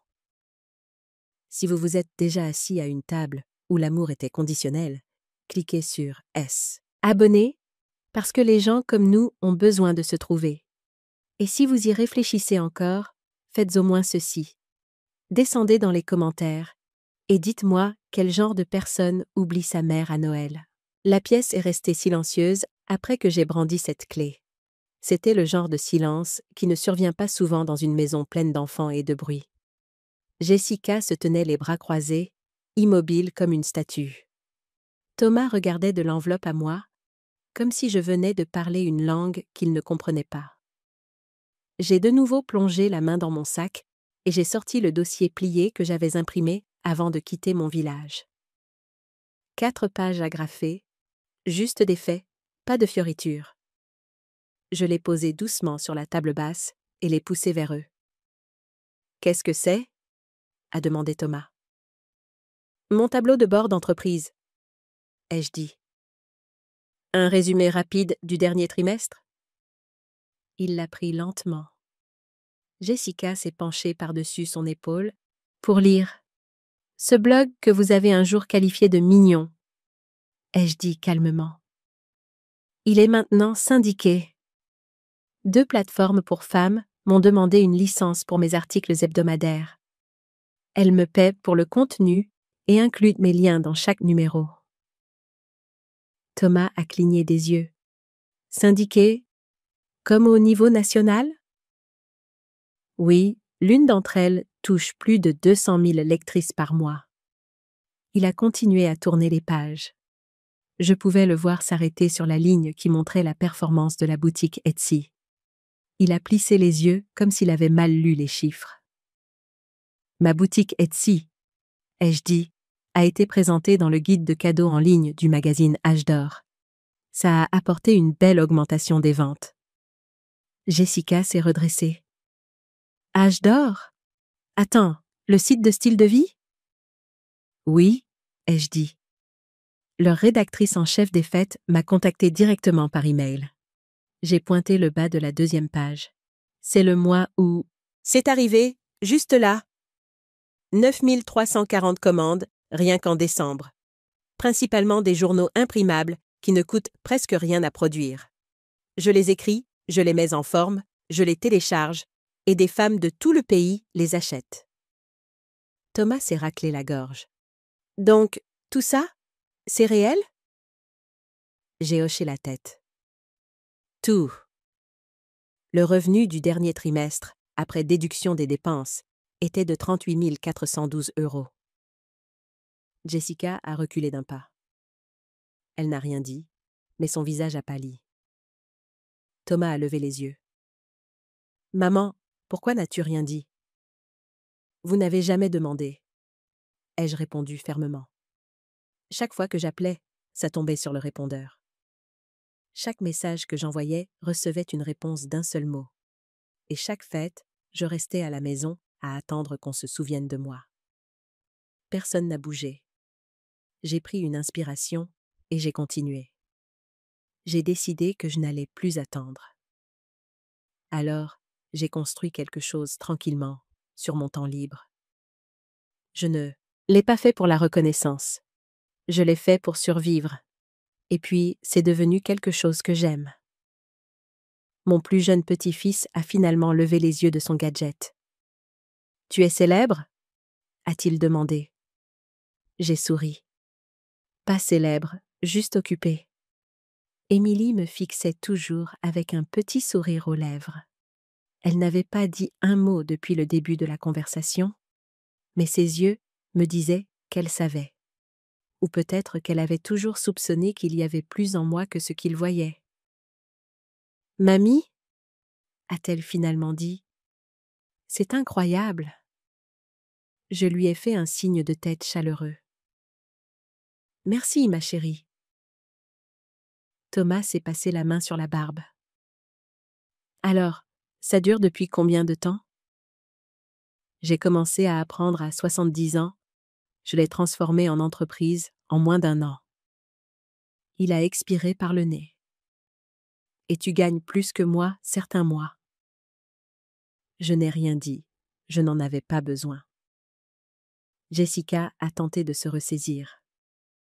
Si vous vous êtes déjà assis à une table où l'amour était conditionnel, cliquez sur S. Abonner, parce que les gens comme nous ont besoin de se trouver. Et si vous y réfléchissez encore, faites au moins ceci. Descendez dans les commentaires et dites-moi quel genre de personne oublie sa mère à Noël. La pièce est restée silencieuse après que j'ai brandi cette clé. C'était le genre de silence qui ne survient pas souvent dans une maison pleine d'enfants et de bruit. Jessica se tenait les bras croisés, immobile comme une statue. Thomas regardait de l'enveloppe à moi, comme si je venais de parler une langue qu'il ne comprenait pas. J'ai de nouveau plongé la main dans mon sac et j'ai sorti le dossier plié que j'avais imprimé avant de quitter mon village. 4 pages agrafées, juste des faits, pas de fioritures. Je les posai doucement sur la table basse et les poussai vers eux. Qu'est-ce que c'est? A demandé Thomas. Mon tableau de bord d'entreprise, ai-je dit. Un résumé rapide du dernier trimestre? Il l'a pris lentement. Jessica s'est penchée par-dessus son épaule pour lire. Ce blog que vous avez un jour qualifié de mignon, ai-je dit calmement. Il est maintenant syndiqué. 2 plateformes pour femmes m'ont demandé une licence pour mes articles hebdomadaires. Elles me paient pour le contenu et incluent mes liens dans chaque numéro. Thomas a cligné des yeux. Syndiqué, comme au niveau national? Oui, l'une d'entre elles touche plus de 200 000 lectrices par mois. Il a continué à tourner les pages. Je pouvais le voir s'arrêter sur la ligne qui montrait la performance de la boutique Etsy. Il a plissé les yeux comme s'il avait mal lu les chiffres. Ma boutique Etsy, ai-je dit, a été présentée dans le guide de cadeaux en ligne du magazine Âge d'or. Ça a apporté une belle augmentation des ventes. Jessica s'est redressée. Âge d'or? Attends, le site de style de vie? Oui, ai-je dit. Leur rédactrice en chef des fêtes m'a contacté directement par email. J'ai pointé le bas de la 2e page. C'est le mois où... C'est arrivé, juste là. 9340 commandes, rien qu'en décembre. Principalement des journaux imprimables qui ne coûtent presque rien à produire. Je les écris, je les mets en forme, je les télécharge, et des femmes de tout le pays les achètent. Thomas s'est raclé la gorge. Donc, tout ça, c'est réel? J'ai hoché la tête. Tout. Le revenu du dernier trimestre, après déduction des dépenses, était de 38 412 €. Jessica a reculé d'un pas. Elle n'a rien dit, mais son visage a pâli. Thomas a levé les yeux. « Maman, pourquoi n'as-tu rien dit? » « Vous n'avez jamais demandé, » ai-je répondu fermement. Chaque fois que j'appelais, ça tombait sur le répondeur. Chaque message que j'envoyais recevait une réponse d'un seul mot. Et chaque fête, je restais à la maison à attendre qu'on se souvienne de moi. Personne n'a bougé. J'ai pris une inspiration et j'ai continué. J'ai décidé que je n'allais plus attendre. Alors, j'ai construit quelque chose tranquillement, sur mon temps libre. Je ne l'ai pas fait pour la reconnaissance. Je l'ai fait pour survivre. Et puis, c'est devenu quelque chose que j'aime. Mon plus jeune petit-fils a finalement levé les yeux de son gadget. « Tu es célèbre ?» a-t-il demandé. J'ai souri. Pas célèbre, juste occupée. Émilie me fixait toujours avec un petit sourire aux lèvres. Elle n'avait pas dit un mot depuis le début de la conversation, mais ses yeux me disaient qu'elle savait. Ou peut-être qu'elle avait toujours soupçonné qu'il y avait plus en moi que ce qu'il voyait. « Mamie ?» a-t-elle finalement dit. « C'est incroyable. » Je lui ai fait un signe de tête chaleureux. « Merci, ma chérie. » Thomas s'est passé la main sur la barbe. « Alors, ça dure depuis combien de temps? » J'ai commencé à apprendre à 70 ans. Je l'ai transformé en entreprise en moins d'1 an. Il a expiré par le nez. « Et tu gagnes plus que moi certains mois. » Je n'ai rien dit. Je n'en avais pas besoin. Jessica a tenté de se ressaisir.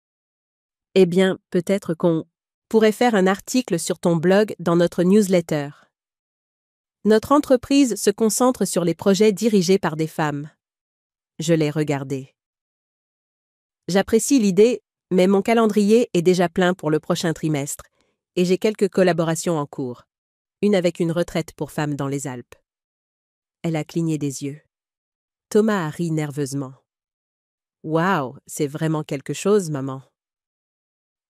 « Eh bien, peut-être qu'on pourrait faire un article sur ton blog dans notre newsletter. Notre entreprise se concentre sur les projets dirigés par des femmes. » Je l'ai regardé. J'apprécie l'idée, mais mon calendrier est déjà plein pour le prochain trimestre, et j'ai quelques collaborations en cours. Une avec une retraite pour femmes dans les Alpes. Elle a cligné des yeux. Thomas a ri nerveusement. « Waouh, c'est vraiment quelque chose, maman. »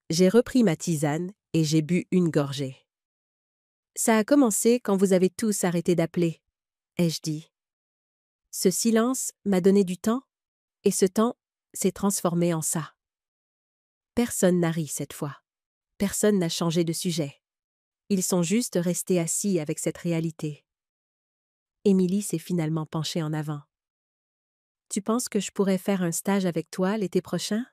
J'ai repris ma tisane et j'ai bu une gorgée. « Ça a commencé quand vous avez tous arrêté d'appeler, » ai-je dit. Ce silence m'a donné du temps, et ce temps s'est transformé en ça. Personne n'a ri cette fois. Personne n'a changé de sujet. Ils sont juste restés assis avec cette réalité. Émilie s'est finalement penchée en avant. Tu penses que je pourrais faire un stage avec toi l'été prochain?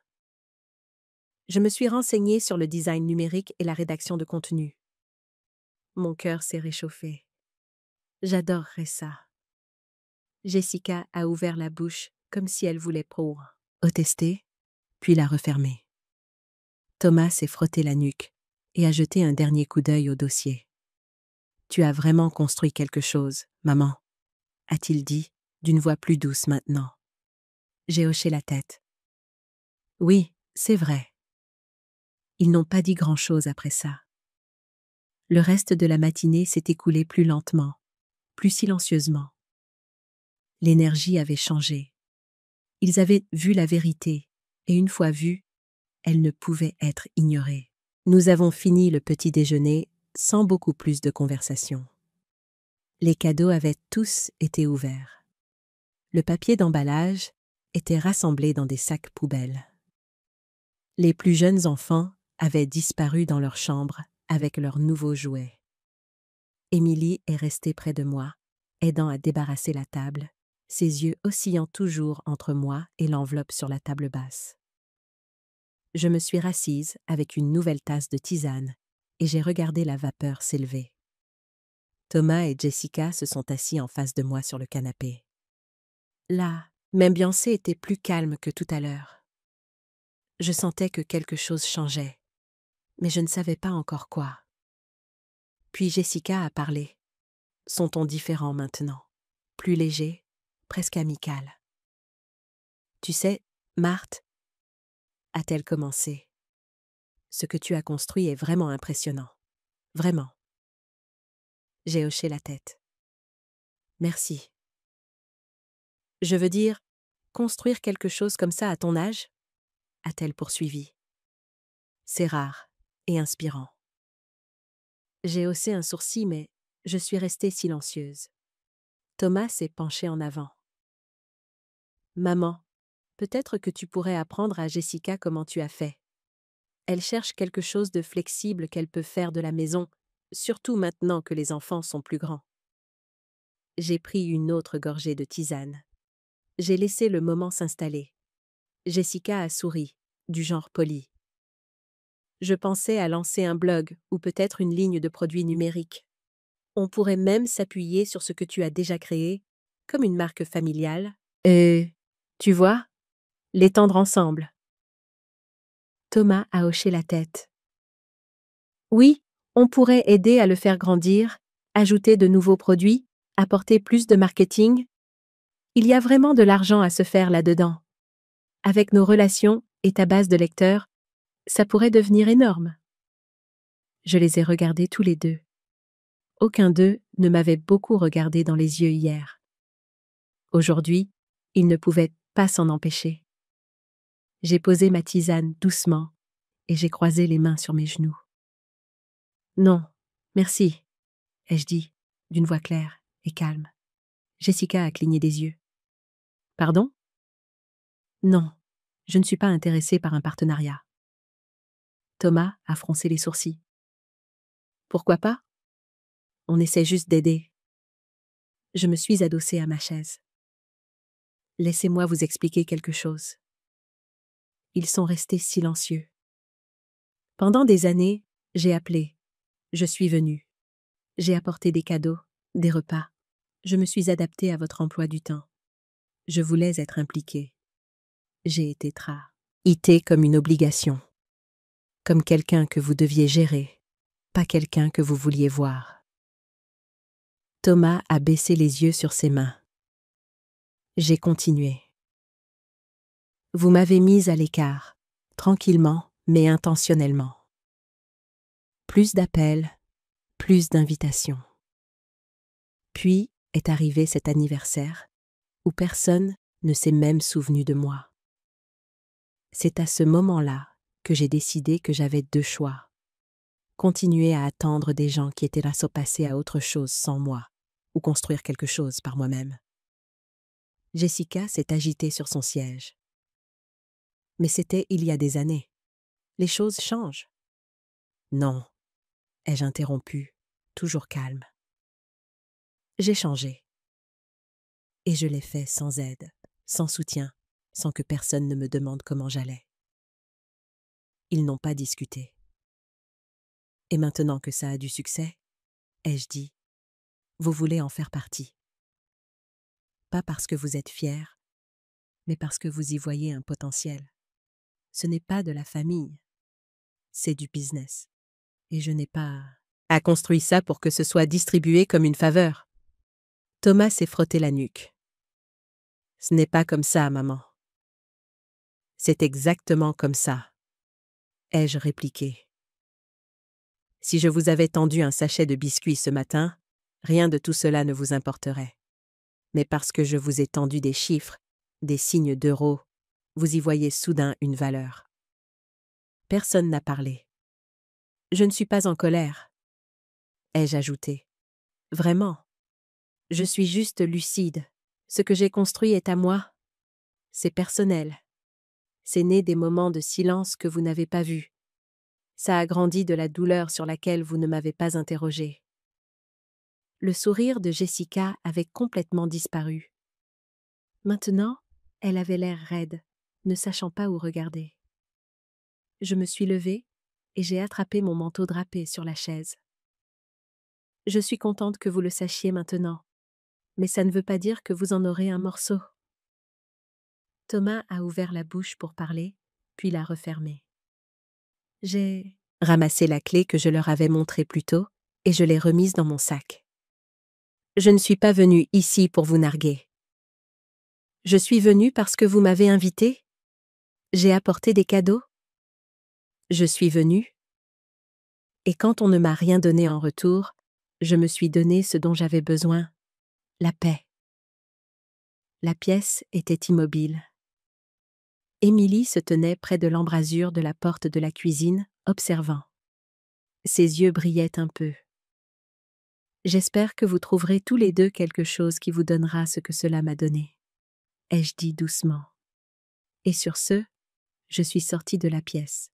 Je me suis renseignée sur le design numérique et la rédaction de contenu. Mon cœur s'est réchauffé. J'adorerais ça. Jessica a ouvert la bouche comme si elle voulait protester, puis la refermer. Thomas s'est frotté la nuque et a jeté un dernier coup d'œil au dossier. Tu as vraiment construit quelque chose, maman, a-t-il dit, d'une voix plus douce maintenant. J'ai hoché la tête. Oui, c'est vrai. Ils n'ont pas dit grand-chose après ça. Le reste de la matinée s'est écoulé plus lentement, plus silencieusement. L'énergie avait changé. Ils avaient vu la vérité, et une fois vue, elle ne pouvait être ignorée. Nous avons fini le petit déjeuner sans beaucoup plus de conversation. Les cadeaux avaient tous été ouverts. Le papier d'emballage était rassemblé dans des sacs poubelles. Les plus jeunes enfants avaient disparu dans leur chambre avec leurs nouveaux jouets. Émilie est restée près de moi, aidant à débarrasser la table, ses yeux oscillant toujours entre moi et l'enveloppe sur la table basse. Je me suis rassise avec une nouvelle tasse de tisane et j'ai regardé la vapeur s'élever. Thomas et Jessica se sont assis en face de moi sur le canapé. Là, l'ambiance était plus calme que tout à l'heure. Je sentais que quelque chose changeait, mais je ne savais pas encore quoi. Puis Jessica a parlé. Son ton différent maintenant, plus léger, presque amical. Tu sais, Marthe, a-t-elle commencé, ce que tu as construit est vraiment impressionnant. Vraiment. J'ai hoché la tête. Merci. Je veux dire, construire quelque chose comme ça à ton âge, a-t-elle poursuivi. C'est rare et inspirant. J'ai haussé un sourcil, mais je suis restée silencieuse. Thomas s'est penché en avant. Maman, peut-être que tu pourrais apprendre à Jessica comment tu as fait. Elle cherche quelque chose de flexible qu'elle peut faire de la maison, surtout maintenant que les enfants sont plus grands. J'ai pris une autre gorgée de tisane. J'ai laissé le moment s'installer. Jessica a souri, du genre poli. Je pensais à lancer un blog ou peut-être une ligne de produits numériques. On pourrait même s'appuyer sur ce que tu as déjà créé, comme une marque familiale. Tu vois, l'étendre ensemble. Thomas a hoché la tête. Oui, on pourrait aider à le faire grandir, ajouter de nouveaux produits, apporter plus de marketing. Il y a vraiment de l'argent à se faire là-dedans. Avec nos relations et ta base de lecteurs, ça pourrait devenir énorme. Je les ai regardés tous les deux. Aucun d'eux ne m'avait beaucoup regardé dans les yeux hier. Aujourd'hui, ils ne pouvaient pas s'en empêcher. J'ai posé ma tisane doucement et j'ai croisé les mains sur mes genoux. Non, merci, ai-je dit, d'une voix claire et calme. Jessica a cligné des yeux. Pardon? Non, je ne suis pas intéressée par un partenariat. Thomas a froncé les sourcils. Pourquoi pas? On essaie juste d'aider. Je me suis adossée à ma chaise. Laissez-moi vous expliquer quelque chose. Ils sont restés silencieux. Pendant des années, j'ai appelé. Je suis venue. J'ai apporté des cadeaux, des repas. Je me suis adaptée à votre emploi du temps. Je voulais être impliquée. J'ai été traitée comme une obligation. Comme quelqu'un que vous deviez gérer, pas quelqu'un que vous vouliez voir. Thomas a baissé les yeux sur ses mains. J'ai continué. Vous m'avez mise à l'écart, tranquillement, mais intentionnellement. Plus d'appels, plus d'invitations. Puis est arrivé cet anniversaire, où personne ne s'est même souvenu de moi. C'est à ce moment-là que j'ai décidé que j'avais deux choix. Continuer à attendre des gens qui étaient là sans passer à autre chose sans moi, ou construire quelque chose par moi-même. Jessica s'est agitée sur son siège. Mais c'était il y a des années. Les choses changent. Non, ai-je interrompu, toujours calme. J'ai changé. Et je l'ai fait sans aide, sans soutien, sans que personne ne me demande comment j'allais. Ils n'ont pas discuté. Et maintenant que ça a du succès, ai-je dit, vous voulez en faire partie. Pas parce que vous êtes fier, mais parce que vous y voyez un potentiel. Ce n'est pas de la famille, c'est du business. Et je n'ai pas à construire ça pour que ce soit distribué comme une faveur. Thomas s'est frotté la nuque. Ce n'est pas comme ça, maman. C'est exactement comme ça, ai-je répliqué. Si je vous avais tendu un sachet de biscuits ce matin, rien de tout cela ne vous importerait. Mais parce que je vous ai tendu des chiffres, des signes d'euros, vous y voyez soudain une valeur. Personne n'a parlé. Je ne suis pas en colère, ai-je ajouté. Vraiment. Je suis juste lucide. Ce que j'ai construit est à moi. C'est personnel. C'est né des moments de silence que vous n'avez pas vus. Ça a grandi de la douleur sur laquelle vous ne m'avez pas interrogé. Le sourire de Jessica avait complètement disparu. Maintenant, elle avait l'air raide, ne sachant pas où regarder. Je me suis levée et j'ai attrapé mon manteau drapé sur la chaise. Je suis contente que vous le sachiez maintenant, mais ça ne veut pas dire que vous en aurez un morceau. Thomas a ouvert la bouche pour parler, puis l'a refermée. J'ai ramassé la clé que je leur avais montrée plus tôt et je l'ai remise dans mon sac. Je ne suis pas venue ici pour vous narguer. Je suis venue parce que vous m'avez invitée. J'ai apporté des cadeaux. Je suis venue. Et quand on ne m'a rien donné en retour, je me suis donné ce dont j'avais besoin, la paix. La pièce était immobile. Émilie se tenait près de l'embrasure de la porte de la cuisine, observant. Ses yeux brillaient un peu. J'espère que vous trouverez tous les deux quelque chose qui vous donnera ce que cela m'a donné, ai-je dit doucement. Et sur ce, je suis sortie de la pièce.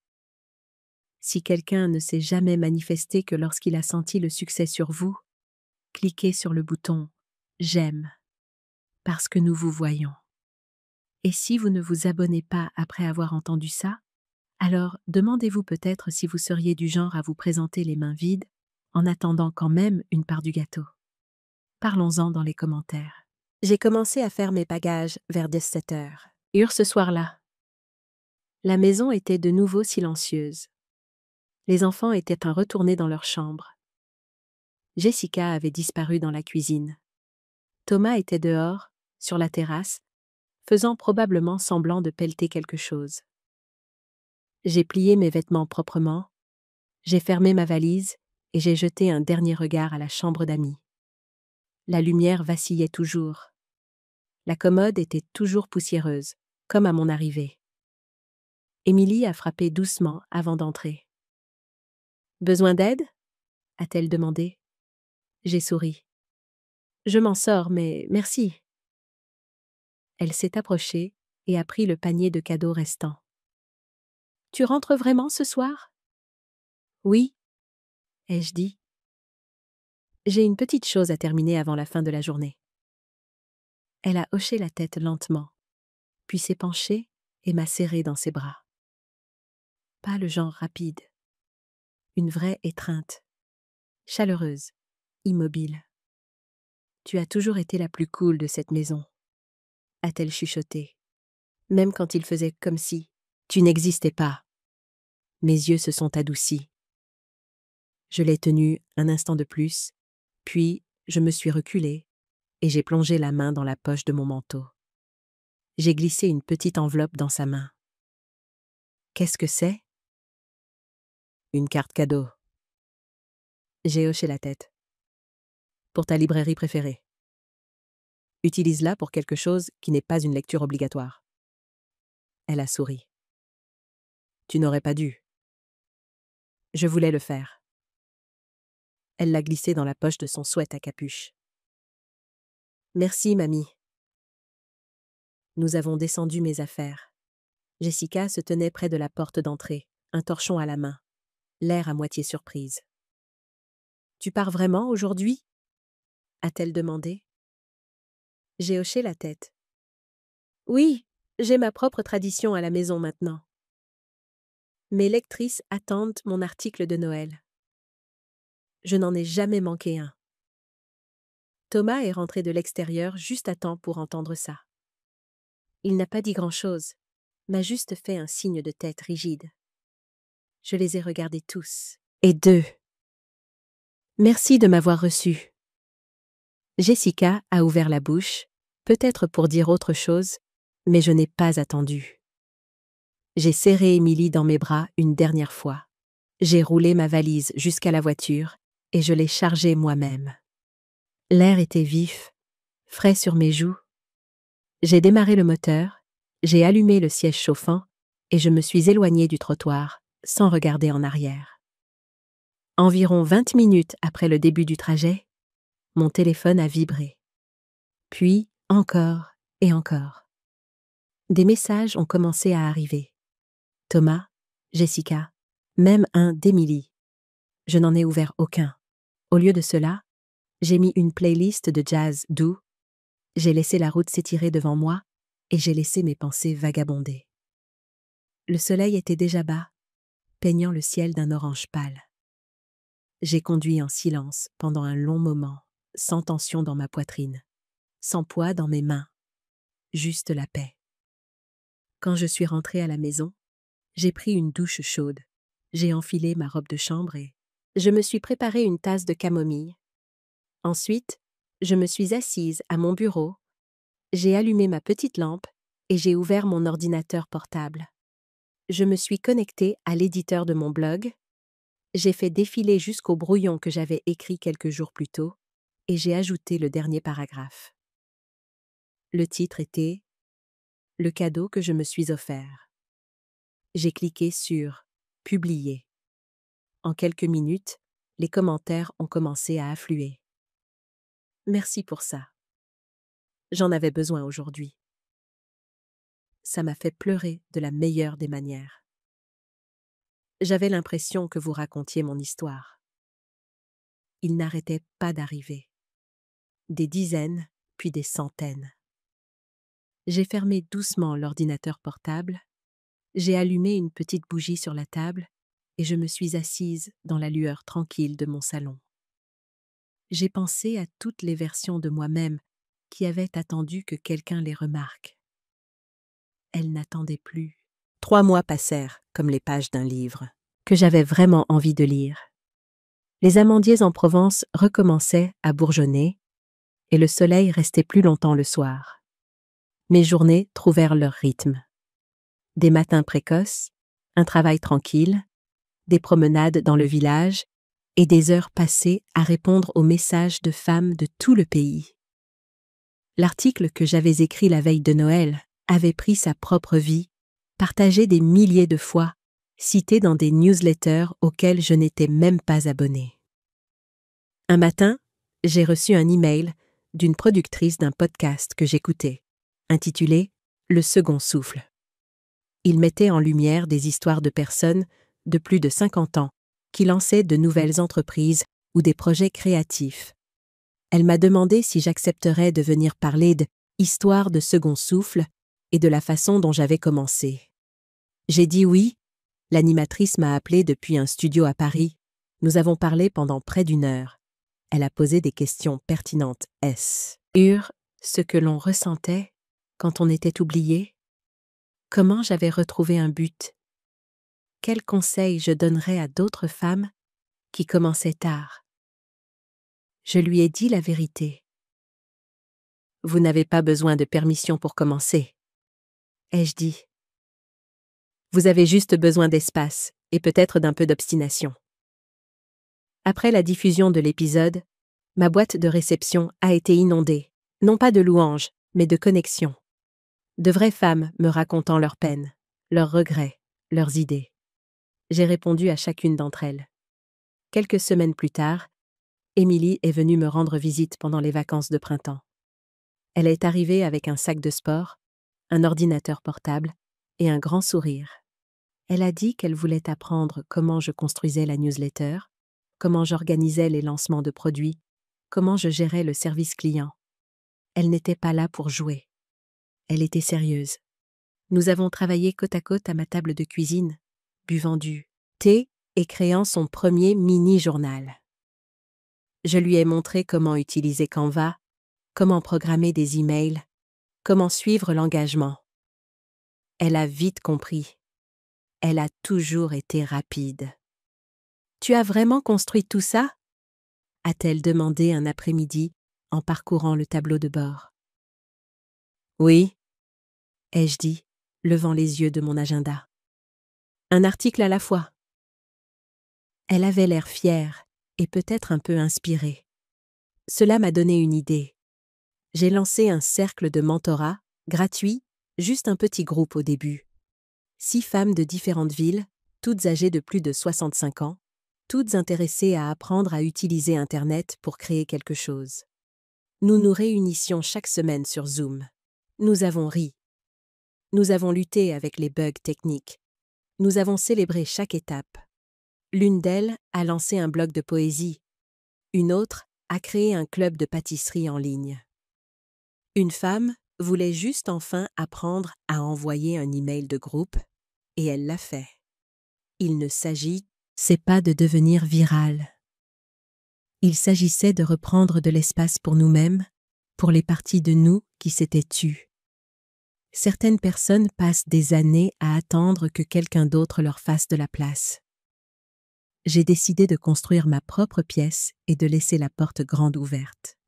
Si quelqu'un ne s'est jamais manifesté que lorsqu'il a senti le succès sur vous, cliquez sur le bouton « J'aime » parce que nous vous voyons. Et si vous ne vous abonnez pas après avoir entendu ça, alors demandez-vous peut-être si vous seriez du genre à vous présenter les mains vides en attendant quand même une part du gâteau. Parlons-en dans les commentaires. J'ai commencé à faire mes bagages vers 17 heures. Ce soir-là. La maison était de nouveau silencieuse. Les enfants étaient retournés dans leur chambre. Jessica avait disparu dans la cuisine. Thomas était dehors, sur la terrasse, faisant probablement semblant de pelleter quelque chose. J'ai plié mes vêtements proprement, j'ai fermé ma valise et j'ai jeté un dernier regard à la chambre d'amis. La lumière vacillait toujours. La commode était toujours poussiéreuse, comme à mon arrivée. Émilie a frappé doucement avant d'entrer. « Besoin d'aide » a-t-elle demandé. J'ai souri. « Je m'en sors, mais merci. » Elle s'est approchée et a pris le panier de cadeaux restant. « Tu rentres vraiment ce soir ?»« Oui, » ai-je dit. « J'ai une petite chose à terminer avant la fin de la journée. » Elle a hoché la tête lentement, puis s'est penchée et m'a serrée dans ses bras. Pas le genre rapide. Une vraie étreinte. Chaleureuse, immobile. « Tu as toujours été la plus cool de cette maison, » a-t-elle chuchoté. Même quand il faisait comme si tu n'existais pas. Mes yeux se sont adoucis. Je l'ai tenue un instant de plus, puis je me suis reculée et j'ai plongé la main dans la poche de mon manteau. J'ai glissé une petite enveloppe dans sa main. Qu'est-ce que c'est ? Une carte cadeau. J'ai hoché la tête. Pour ta librairie préférée. Utilise-la pour quelque chose qui n'est pas une lecture obligatoire. Elle a souri. Tu n'aurais pas dû. Je voulais le faire. Elle l'a glissé dans la poche de son sweat à capuche. Merci, mamie. Nous avons descendu mes affaires. Jessica se tenait près de la porte d'entrée, un torchon à la main, l'air à moitié surprise. Tu pars vraiment aujourd'hui ? A-t-elle demandé. J'ai hoché la tête. Oui, j'ai ma propre tradition à la maison maintenant. Mes lectrices attendent mon article de Noël. Je n'en ai jamais manqué un. Thomas est rentré de l'extérieur juste à temps pour entendre ça. Il n'a pas dit grand-chose, m'a juste fait un signe de tête rigide. Je les ai regardés tous. Et deux. Merci de m'avoir reçu. Jessica a ouvert la bouche, peut-être pour dire autre chose, mais je n'ai pas attendu. J'ai serré Émilie dans mes bras une dernière fois. J'ai roulé ma valise jusqu'à la voiture et je l'ai chargée moi-même. L'air était vif, frais sur mes joues. J'ai démarré le moteur, j'ai allumé le siège chauffant et je me suis éloignée du trottoir, sans regarder en arrière. Environ 20 minutes après le début du trajet, mon téléphone a vibré. Puis, encore et encore. Des messages ont commencé à arriver. Thomas, Jessica, même un d'Émilie. Je n'en ai ouvert aucun. Au lieu de cela, j'ai mis une playlist de jazz doux, j'ai laissé la route s'étirer devant moi et j'ai laissé mes pensées vagabonder. Le soleil était déjà bas, peignant le ciel d'un orange pâle. J'ai conduit en silence pendant un long moment, sans tension dans ma poitrine, sans poids dans mes mains, juste la paix. Quand je suis rentrée à la maison, j'ai pris une douche chaude, j'ai enfilé ma robe de chambre et je me suis préparé une tasse de camomille. Ensuite, je me suis assise à mon bureau, j'ai allumé ma petite lampe et j'ai ouvert mon ordinateur portable. Je me suis connectée à l'éditeur de mon blog, j'ai fait défiler jusqu'au brouillon que j'avais écrit quelques jours plus tôt et j'ai ajouté le dernier paragraphe. Le titre était « Le cadeau que je me suis offert ». J'ai cliqué sur « Publier ». En quelques minutes, les commentaires ont commencé à affluer. Merci pour ça. J'en avais besoin aujourd'hui. Ça m'a fait pleurer de la meilleure des manières. J'avais l'impression que vous racontiez mon histoire. Il n'arrêtait pas d'arriver. Des dizaines, puis des centaines. J'ai fermé doucement l'ordinateur portable, j'ai allumé une petite bougie sur la table et je me suis assise dans la lueur tranquille de mon salon. J'ai pensé à toutes les versions de moi-même qui avaient attendu que quelqu'un les remarque. Elles n'attendaient plus. 3 mois passèrent comme les pages d'un livre, que j'avais vraiment envie de lire. Les amandiers en Provence recommençaient à bourgeonner et le soleil restait plus longtemps le soir. Mes journées trouvèrent leur rythme. Des matins précoces, un travail tranquille, des promenades dans le village et des heures passées à répondre aux messages de femmes de tout le pays. L'article que j'avais écrit la veille de Noël avait pris sa propre vie, partagé des milliers de fois, cité dans des newsletters auxquels je n'étais même pas abonnée. Un matin, j'ai reçu un email d'une productrice d'un podcast que j'écoutais, intitulé « Le second souffle ». Il mettait en lumière des histoires de personnes de plus de 50 ans qui lançaient de nouvelles entreprises ou des projets créatifs. Elle m'a demandé si j'accepterais de venir parler de « Histoire de second souffle » et de la façon dont j'avais commencé. J'ai dit oui. L'animatrice m'a appelé depuis un studio à Paris. Nous avons parlé pendant près d'1 heure. Elle a posé des questions pertinentes. Est-ce ce que l'on ressentait quand on était oublié? Comment j'avais retrouvé un but? Quels conseils je donnerais à d'autres femmes qui commençaient tard? Je lui ai dit la vérité. Vous n'avez pas besoin de permission pour commencer, ai-je dit. Vous avez juste besoin d'espace et peut-être d'un peu d'obstination. Après la diffusion de l'épisode, ma boîte de réception a été inondée, non pas de louanges, mais de connexions. De vraies femmes me racontant leurs peines, leurs regrets, leurs idées. J'ai répondu à chacune d'entre elles. Quelques semaines plus tard, Émilie est venue me rendre visite pendant les vacances de printemps. Elle est arrivée avec un sac de sport, un ordinateur portable et un grand sourire. Elle a dit qu'elle voulait apprendre comment je construisais la newsletter, comment j'organisais les lancements de produits, comment je gérais le service client. Elle n'était pas là pour jouer. Elle était sérieuse. Nous avons travaillé côte à côte à ma table de cuisine, buvant du thé et créant son premier mini-journal. Je lui ai montré comment utiliser Canva, comment programmer des emails, comment suivre l'engagement. Elle a vite compris. Elle a toujours été rapide. « Tu as vraiment construit tout ça ?» a-t-elle demandé un après-midi en parcourant le tableau de bord. « Oui, » ai-je dit, levant les yeux de mon agenda. « Un article à la fois. » Elle avait l'air fière et peut-être un peu inspirée. Cela m'a donné une idée. J'ai lancé un cercle de mentorat, gratuit, juste un petit groupe au début. 6 femmes de différentes villes, toutes âgées de plus de 65 ans, toutes intéressées à apprendre à utiliser Internet pour créer quelque chose. Nous nous réunissions chaque semaine sur Zoom. Nous avons ri. Nous avons lutté avec les bugs techniques. Nous avons célébré chaque étape. L'une d'elles a lancé un blog de poésie. Une autre a créé un club de pâtisserie en ligne. Une femme voulait juste enfin apprendre à envoyer un email de groupe, et elle l'a fait. Il ne s'agissait pas de devenir viral. Il s'agissait de reprendre de l'espace pour nous-mêmes, pour les parties de nous qui s'étaient tues. Certaines personnes passent des années à attendre que quelqu'un d'autre leur fasse de la place. J'ai décidé de construire ma propre pièce et de laisser la porte grande ouverte.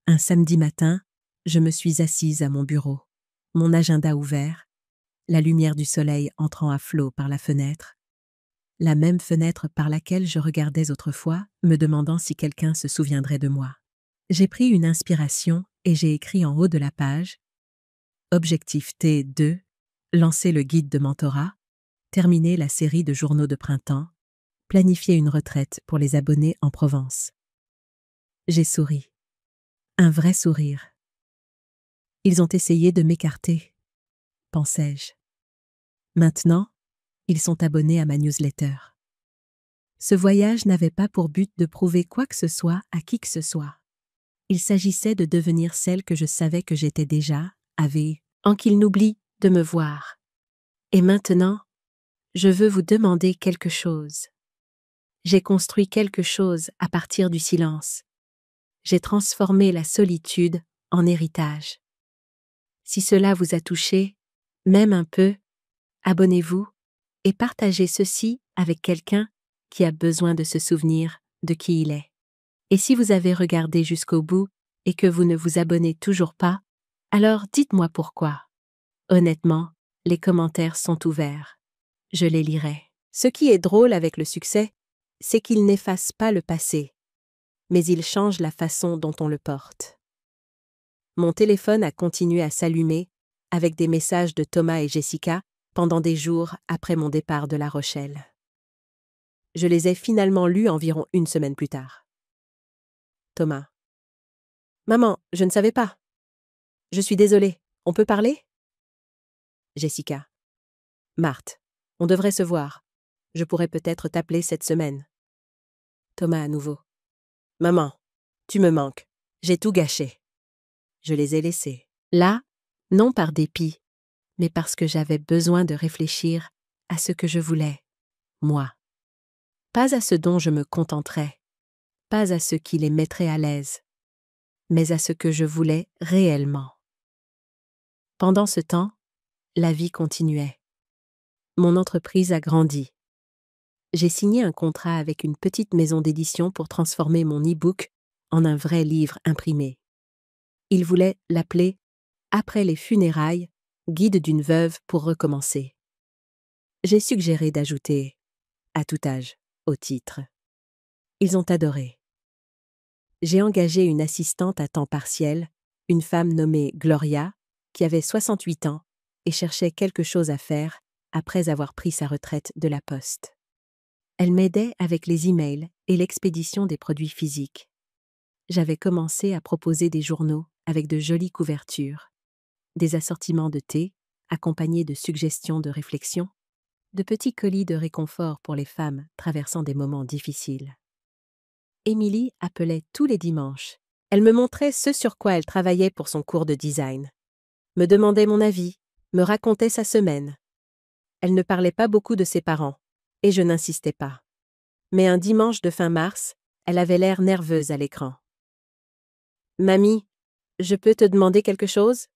Un samedi matin, je me suis assise à mon bureau, mon agenda ouvert, la lumière du soleil entrant à flot par la fenêtre, la même fenêtre par laquelle je regardais autrefois, me demandant si quelqu'un se souviendrait de moi. J'ai pris une inspiration et j'ai écrit en haut de la page « Objectif T2, lancer le guide de mentorat, terminer la série de journaux de printemps, planifier une retraite pour les abonnés en Provence. » J'ai souri. Un vrai sourire. Ils ont essayé de m'écarter, pensais-je. Maintenant, ils sont abonnés à ma newsletter. Ce voyage n'avait pas pour but de prouver quoi que ce soit à qui que ce soit. Il s'agissait de devenir celle que je savais que j'étais déjà, en qu'ils n'oublient de me voir. Et maintenant, je veux vous demander quelque chose. J'ai construit quelque chose à partir du silence. J'ai transformé la solitude en héritage. Si cela vous a touché, même un peu, abonnez-vous et partagez ceci avec quelqu'un qui a besoin de se souvenir de qui il est. Et si vous avez regardé jusqu'au bout et que vous ne vous abonnez toujours pas, alors dites-moi pourquoi. Honnêtement, les commentaires sont ouverts. Je les lirai. Ce qui est drôle avec le succès, c'est qu'il n'efface pas le passé, mais il change la façon dont on le porte. Mon téléphone a continué à s'allumer avec des messages de Thomas et Jessica pendant des jours après mon départ de La Rochelle. Je les ai finalement lus environ 1 semaine plus tard. Thomas. Maman, je ne savais pas. Je suis désolée. On peut parler? Jessica. Marthe, on devrait se voir. Je pourrais peut-être t'appeler cette semaine. Thomas à nouveau. Maman, tu me manques. J'ai tout gâché. Je les ai laissés. Là, non par dépit, mais parce que j'avais besoin de réfléchir à ce que je voulais, moi. Pas à ce dont je me contenterais, pas à ce qui les mettrait à l'aise, mais à ce que je voulais réellement. Pendant ce temps, la vie continuait. Mon entreprise a grandi. J'ai signé un contrat avec une petite maison d'édition pour transformer mon e-book en un vrai livre imprimé. Ils voulaient l'appeler « Après les funérailles, guide d'une veuve pour recommencer ». J'ai suggéré d'ajouter « à tout âge » au titre. Ils ont adoré. J'ai engagé une assistante à temps partiel, une femme nommée Gloria, qui avait 68 ans et cherchait quelque chose à faire après avoir pris sa retraite de la poste. Elle m'aidait avec les emails et l'expédition des produits physiques. J'avais commencé à proposer des journaux avec de jolies couvertures, des assortiments de thé accompagnés de suggestions de réflexion, de petits colis de réconfort pour les femmes traversant des moments difficiles. Émilie appelait tous les dimanches. Elle me montrait ce sur quoi elle travaillait pour son cours de design. me demandait mon avis, me racontait sa semaine. Elle ne parlait pas beaucoup de ses parents, et je n'insistais pas. Mais un dimanche de fin mars, elle avait l'air nerveuse à l'écran. « Mamie, je peux te demander quelque chose ?»«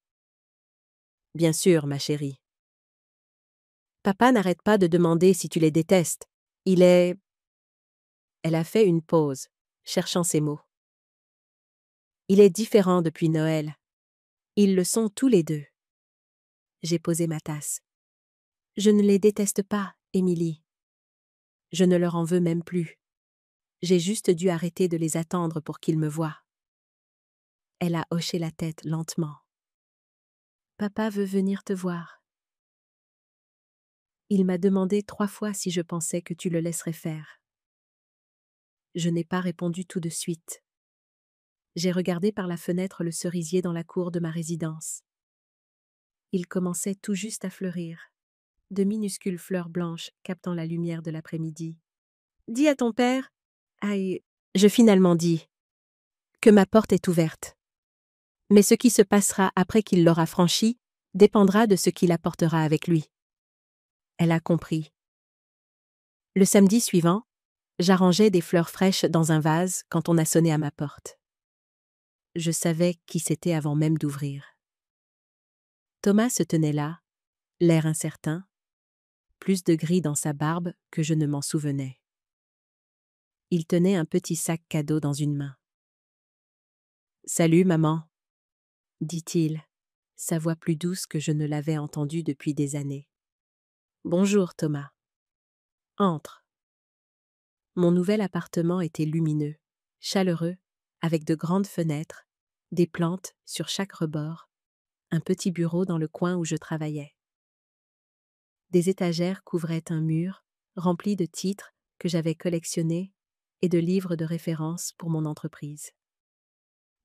Bien sûr, ma chérie. »« Papa n'arrête pas de demander si tu les détestes. Il est… » Elle a fait une pause, cherchant ses mots. « Il est différent depuis Noël. Ils le sont tous les deux. » J'ai posé ma tasse. « Je ne les déteste pas, Émilie. Je ne leur en veux même plus. J'ai juste dû arrêter de les attendre pour qu'ils me voient. » Elle a hoché la tête lentement. « Papa veut venir te voir. Il m'a demandé 3 fois si je pensais que tu le laisserais faire. » Je n'ai pas répondu tout de suite. J'ai regardé par la fenêtre le cerisier dans la cour de ma résidence. Il commençait tout juste à fleurir, de minuscules fleurs blanches captant la lumière de l'après-midi. « Dis à ton père… » Aïe, je finalement dis que ma porte est ouverte. Mais ce qui se passera après qu'il l'aura franchie dépendra de ce qu'il apportera avec lui. Elle a compris. Le samedi suivant, j'arrangeais des fleurs fraîches dans un vase quand on a sonné à ma porte. Je savais qui c'était avant même d'ouvrir. Thomas se tenait là, l'air incertain, plus de gris dans sa barbe que je ne m'en souvenais. Il tenait un petit sac cadeau dans une main. « Salut, maman », dit-il, sa voix plus douce que je ne l'avais entendue depuis des années. « Bonjour, Thomas. Entre. » Mon nouvel appartement était lumineux, chaleureux, avec de grandes fenêtres, des plantes sur chaque rebord, un petit bureau dans le coin où je travaillais. Des étagères couvraient un mur, rempli de titres que j'avais collectionnés et de livres de référence pour mon entreprise.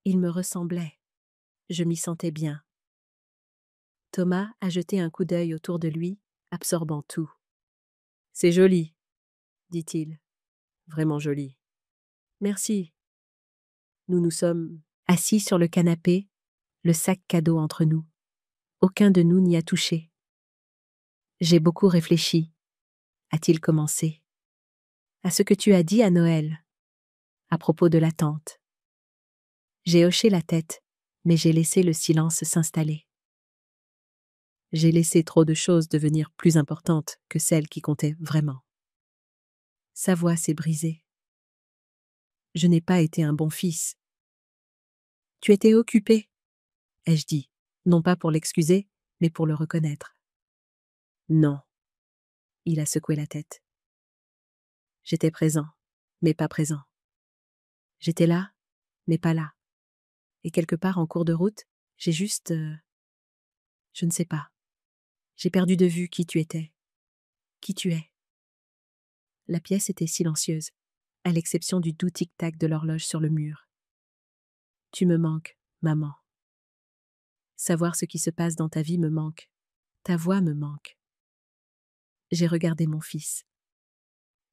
Il me ressemblait. Je m'y sentais bien. Thomas a jeté un coup d'œil autour de lui, absorbant tout. « C'est joli, » dit-il. « Vraiment joli. »« Merci. » Nous nous sommes assis sur le canapé, le sac cadeau entre nous. Aucun de nous n'y a touché. « J'ai beaucoup réfléchi, » a-t-il commencé, « à ce que tu as dit à Noël, à propos de l'attente. » J'ai hoché la tête, mais j'ai laissé le silence s'installer. J'ai laissé trop de choses devenir plus importantes que celles qui comptaient vraiment. Sa voix s'est brisée. Je n'ai pas été un bon fils. « Tu étais occupé, » ai-je dit, non pas pour l'excuser, mais pour le reconnaître. « Non. » Il a secoué la tête. J'étais présent, mais pas présent. J'étais là, mais pas là. Et quelque part en cours de route, j'ai juste… je ne sais pas. J'ai perdu de vue qui tu étais. Qui tu es. La pièce était silencieuse, à l'exception du doux tic-tac de l'horloge sur le mur. Tu me manques, maman. Savoir ce qui se passe dans ta vie me manque. Ta voix me manque. J'ai regardé mon fils.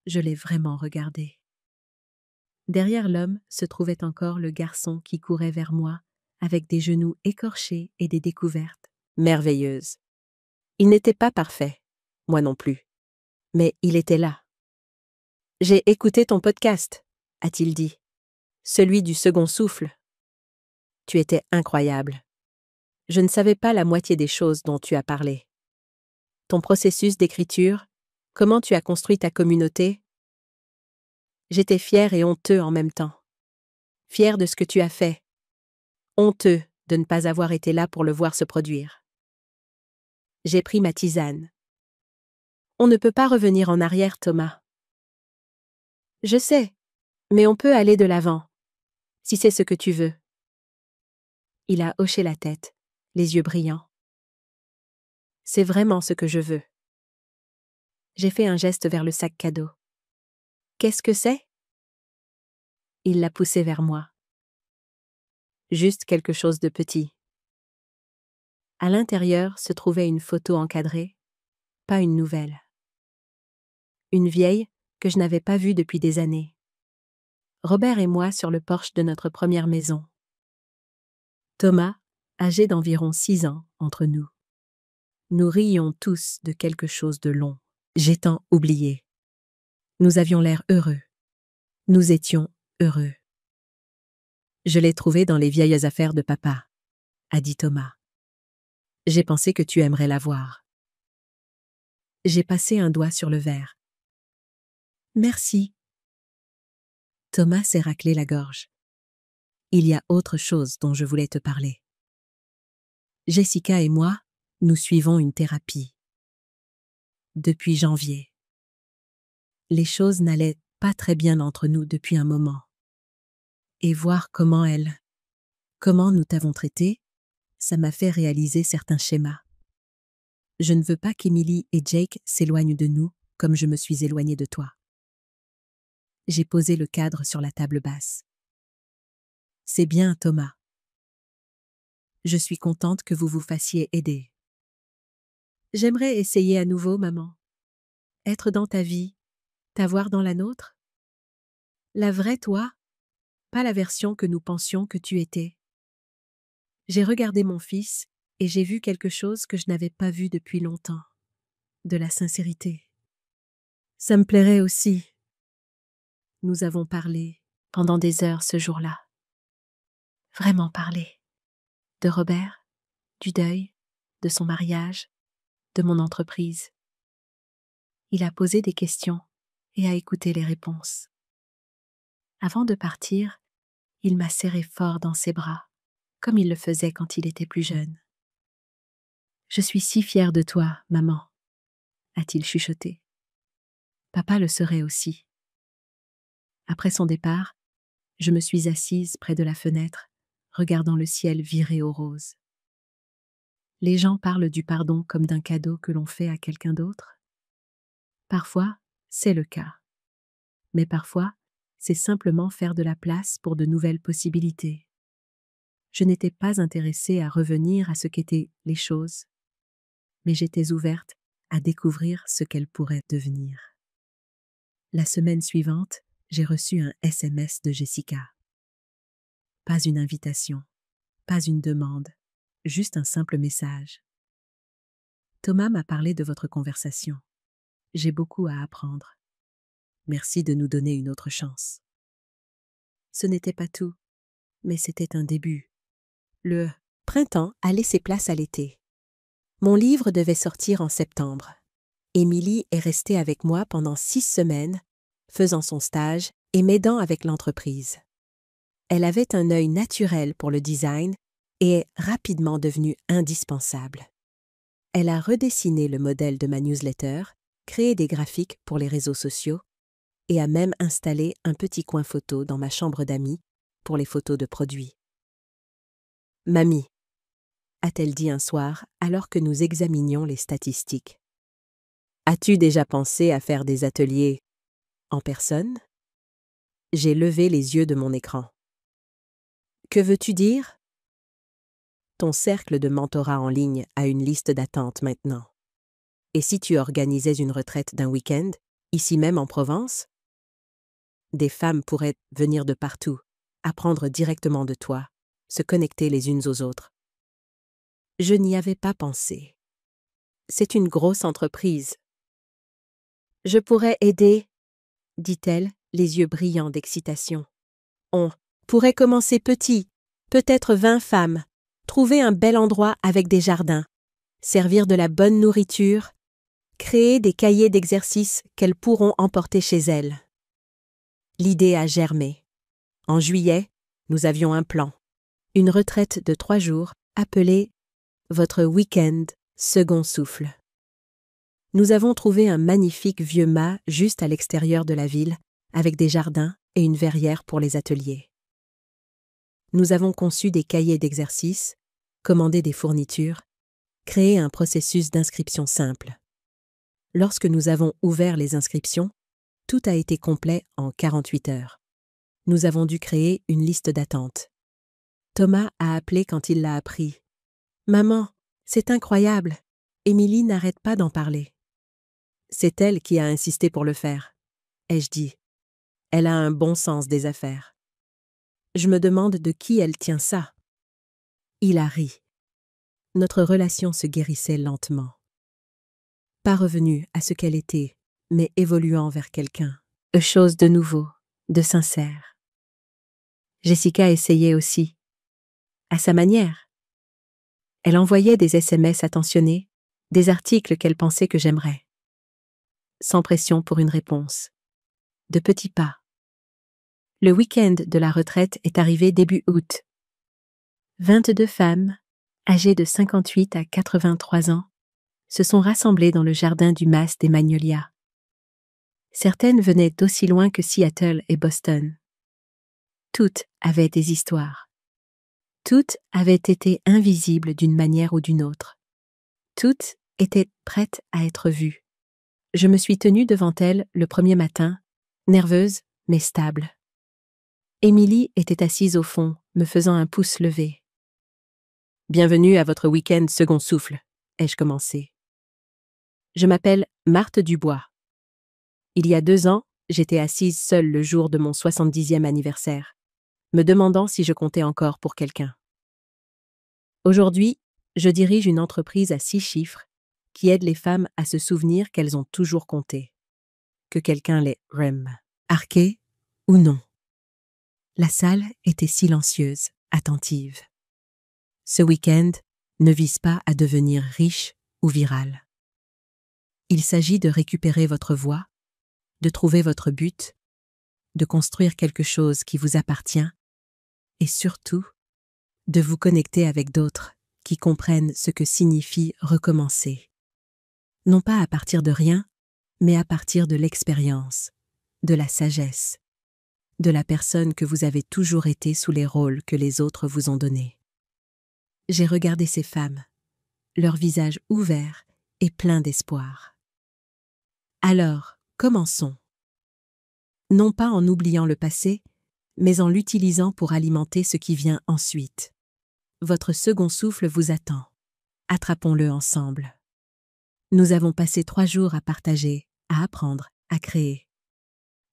Je l'ai vraiment regardé. Derrière l'homme se trouvait encore le garçon qui courait vers moi, avec des genoux écorchés et des découvertes merveilleuses. Il n'était pas parfait, moi non plus, mais il était là. « J'ai écouté ton podcast, » a-t-il dit, « celui du second souffle. Tu étais incroyable. Je ne savais pas la moitié des choses dont tu as parlé. Ton processus d'écriture, comment tu as construit ta communauté. J'étais fier et honteux en même temps. Fier de ce que tu as fait. Honteux de ne pas avoir été là pour le voir se produire. J'ai pris ma tisane. On ne peut pas revenir en arrière, Thomas. Je sais, mais on peut aller de l'avant, si c'est ce que tu veux. Il a hoché la tête, les yeux brillants. C'est vraiment ce que je veux. J'ai fait un geste vers le sac cadeau. Qu'est-ce que c'est? Il l'a poussé vers moi. Juste quelque chose de petit. À l'intérieur se trouvait une photo encadrée, pas une nouvelle. Une vieille que je n'avais pas vue depuis des années. Robert et moi sur le porche de notre première maison. Thomas, âgés d'environ 6 ans entre nous. Nous rions tous de quelque chose de long, j'ai tant oublié. Nous avions l'air heureux. Nous étions heureux. Je l'ai trouvé dans les vieilles affaires de papa, a dit Thomas. J'ai pensé que tu aimerais la voir. J'ai passé un doigt sur le verre. Merci. Thomas s'est raclé la gorge. Il y a autre chose dont je voulais te parler. Jessica et moi, nous suivons une thérapie. Depuis janvier. Les choses n'allaient pas très bien entre nous depuis un moment. Et voir comment nous t'avons traité, ça m'a fait réaliser certains schémas. Je ne veux pas qu'Emily et Jake s'éloignent de nous comme je me suis éloignée de toi. J'ai posé le cadre sur la table basse. C'est bien, Thomas. Je suis contente que vous vous fassiez aider. J'aimerais essayer à nouveau, maman. Être dans ta vie, t'avoir dans la nôtre. La vraie toi, pas la version que nous pensions que tu étais. J'ai regardé mon fils et j'ai vu quelque chose que je n'avais pas vu depuis longtemps. De la sincérité. Ça me plairait aussi. Nous avons parlé pendant des heures ce jour-là. Vraiment parlé. De Robert, du deuil, de son mariage, de mon entreprise. Il a posé des questions et a écouté les réponses. Avant de partir, il m'a serré fort dans ses bras, comme il le faisait quand il était plus jeune. « Je suis si fière de toi, maman », a-t-il chuchoté. Papa le serait aussi. Après son départ, je me suis assise près de la fenêtre, regardant le ciel viré au rose. Les gens parlent du pardon comme d'un cadeau que l'on fait à quelqu'un d'autre. Parfois, c'est le cas. Mais parfois, c'est simplement faire de la place pour de nouvelles possibilités. Je n'étais pas intéressée à revenir à ce qu'étaient les choses, mais j'étais ouverte à découvrir ce qu'elles pourraient devenir. La semaine suivante, j'ai reçu un SMS de Jessica. Pas une invitation, pas une demande, juste un simple message. Thomas m'a parlé de votre conversation. J'ai beaucoup à apprendre. Merci de nous donner une autre chance. Ce n'était pas tout, mais c'était un début. Le printemps a laissé place à l'été. Mon livre devait sortir en septembre. Émilie est restée avec moi pendant 6 semaines, faisant son stage et m'aidant avec l'entreprise. Elle avait un œil naturel pour le design et est rapidement devenue indispensable. Elle a redessiné le modèle de ma newsletter, créé des graphiques pour les réseaux sociaux et a même installé un petit coin photo dans ma chambre d'amis pour les photos de produits. « Mamie », a-t-elle dit un soir alors que nous examinions les statistiques. « As-tu déjà pensé à faire des ateliers en personne ?» J'ai levé les yeux de mon écran. « Que veux-tu dire ?» Ton cercle de mentorat en ligne a une liste d'attente maintenant. Et si tu organisais une retraite d'un week-end, ici même en Provence? Des femmes pourraient venir de partout, apprendre directement de toi, se connecter les unes aux autres. Je n'y avais pas pensé. C'est une grosse entreprise. Je pourrais aider, dit-elle, les yeux brillants d'excitation. On pourrait commencer petit, peut-être 20 femmes, trouver un bel endroit avec des jardins, servir de la bonne nourriture, créer des cahiers d'exercices qu'elles pourront emporter chez elles. L'idée a germé. En juillet, nous avions un plan. Une retraite de 3 jours appelée « Votre week-end second souffle ». Nous avons trouvé un magnifique vieux mât juste à l'extérieur de la ville, avec des jardins et une verrière pour les ateliers. Nous avons conçu des cahiers d'exercices, commandé des fournitures, créé un processus d'inscription simple. Lorsque nous avons ouvert les inscriptions, tout a été complet en 48 heures. Nous avons dû créer une liste d'attente. Thomas a appelé quand il l'a appris. « Maman, c'est incroyable. Émilie n'arrête pas d'en parler. » C'est elle qui a insisté pour le faire, ai-je dit. Elle a un bon sens des affaires. Je me demande de qui elle tient ça. Il a ri. Notre relation se guérissait lentement. Pas revenue à ce qu'elle était, mais évoluant vers quelqu'un. Chose de nouveau, de sincère. Jessica essayait aussi, à sa manière. Elle envoyait des SMS attentionnés, des articles qu'elle pensait que j'aimerais. Sans pression pour une réponse. De petits pas. Le week-end de la retraite est arrivé début août. 22 femmes, âgées de 58 à 83 ans, se sont rassemblées dans le jardin du Mas des Magnolias. Certaines venaient d'aussi loin que Seattle et Boston. Toutes avaient des histoires. Toutes avaient été invisibles d'une manière ou d'une autre. Toutes étaient prêtes à être vues. Je me suis tenue devant elles le premier matin, nerveuse mais stable. Émilie était assise au fond, me faisant un pouce levé. « Bienvenue à votre week-end second souffle », ai-je commencé. Je m'appelle Marthe Dubois. Il y a 2 ans, j'étais assise seule le jour de mon 70e anniversaire, me demandant si je comptais encore pour quelqu'un. Aujourd'hui, je dirige une entreprise à 6 chiffres qui aide les femmes à se souvenir qu'elles ont toujours compté, que quelqu'un les remarqué ou non. La salle était silencieuse, attentive. Ce week-end ne vise pas à devenir riche ou viral. Il s'agit de récupérer votre voix, de trouver votre but, de construire quelque chose qui vous appartient et surtout, de vous connecter avec d'autres qui comprennent ce que signifie recommencer. Non pas à partir de rien, mais à partir de l'expérience, de la sagesse, de la personne que vous avez toujours été sous les rôles que les autres vous ont donnés. J'ai regardé ces femmes, leurs visages ouverts et pleins d'espoir. Alors, commençons. Non pas en oubliant le passé, mais en l'utilisant pour alimenter ce qui vient ensuite. Votre second souffle vous attend. Attrapons-le ensemble. Nous avons passé 3 jours à partager, à apprendre, à créer.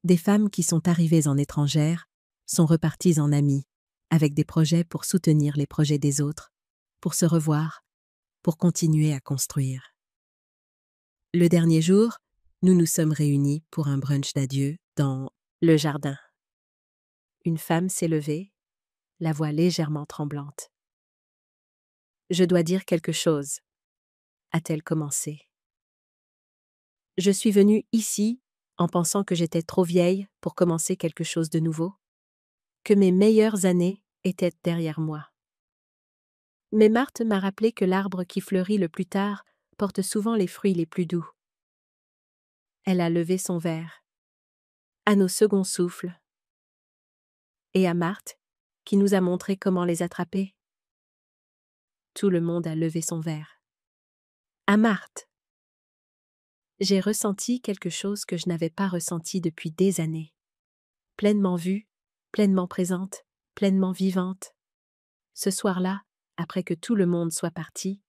Des femmes qui sont arrivées en étrangère sont reparties en amies, avec des projets pour soutenir les projets des autres, pour se revoir, pour continuer à construire. Le dernier jour, nous nous sommes réunis pour un brunch d'adieu dans le jardin. Une femme s'est levée, la voix légèrement tremblante. « Je dois dire quelque chose », a-t-elle commencé. Je suis venue ici en pensant que j'étais trop vieille pour commencer quelque chose de nouveau, que mes meilleures années étaient derrière moi. Mais Marthe m'a rappelé que l'arbre qui fleurit le plus tard porte souvent les fruits les plus doux. Elle a levé son verre. À nos seconds souffles. Et à Marthe, qui nous a montré comment les attraper. Tout le monde a levé son verre. À Marthe. J'ai ressenti quelque chose que je n'avais pas ressenti depuis des années. Pleinement vue, pleinement présente, pleinement vivante. Ce soir-là, après que tout le monde soit parti,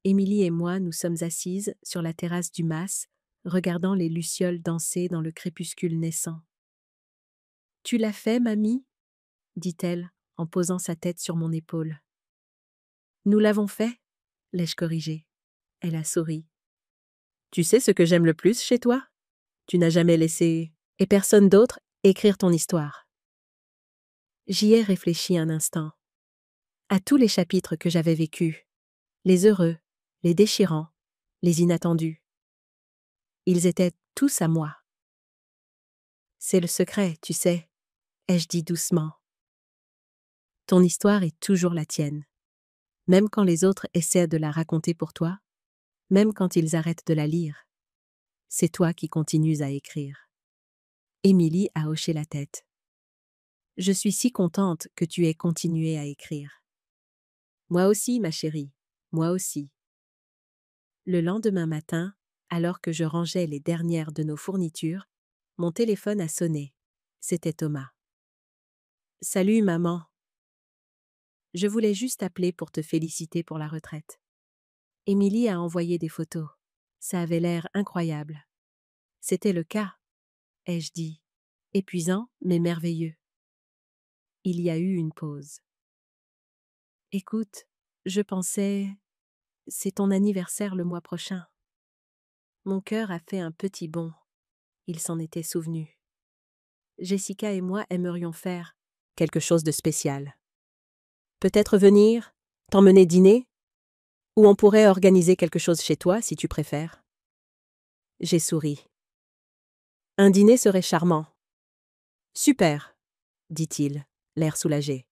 Émilie et moi nous sommes assises sur la terrasse du Mas, regardant les lucioles danser dans le crépuscule naissant. « Tu l'as fait, mamie ?» dit-elle, en posant sa tête sur mon épaule. « Nous l'avons fait ?» l'ai-je corrigé. Elle a souri. « Tu sais ce que j'aime le plus chez toi ? Tu n'as jamais laissé, et personne d'autre, écrire ton histoire. » J'y ai réfléchi un instant. À tous les chapitres que j'avais vécus, les heureux, les déchirants, les inattendus. Ils étaient tous à moi. C'est le secret, tu sais, ai-je dit doucement. Ton histoire est toujours la tienne. Même quand les autres essaient de la raconter pour toi, même quand ils arrêtent de la lire. C'est toi qui continues à écrire. Émilie a hoché la tête. Je suis si contente que tu aies continué à écrire. Moi aussi, ma chérie, moi aussi. Le lendemain matin, alors que je rangeais les dernières de nos fournitures, mon téléphone a sonné. C'était Thomas. « Salut, maman. Je voulais juste appeler pour te féliciter pour la retraite. Émilie a envoyé des photos. Ça avait l'air incroyable. C'était le cas, ai-je dit. Épuisant, mais merveilleux. Il y a eu une pause. Écoute, je pensais… c'est ton anniversaire le mois prochain. Mon cœur a fait un petit bond. Il s'en était souvenu. Jessica et moi aimerions faire quelque chose de spécial. Peut-être venir, t'emmener dîner, ou on pourrait organiser quelque chose chez toi si tu préfères. J'ai souri. Un dîner serait charmant. Super, dit-il, l'air soulagé.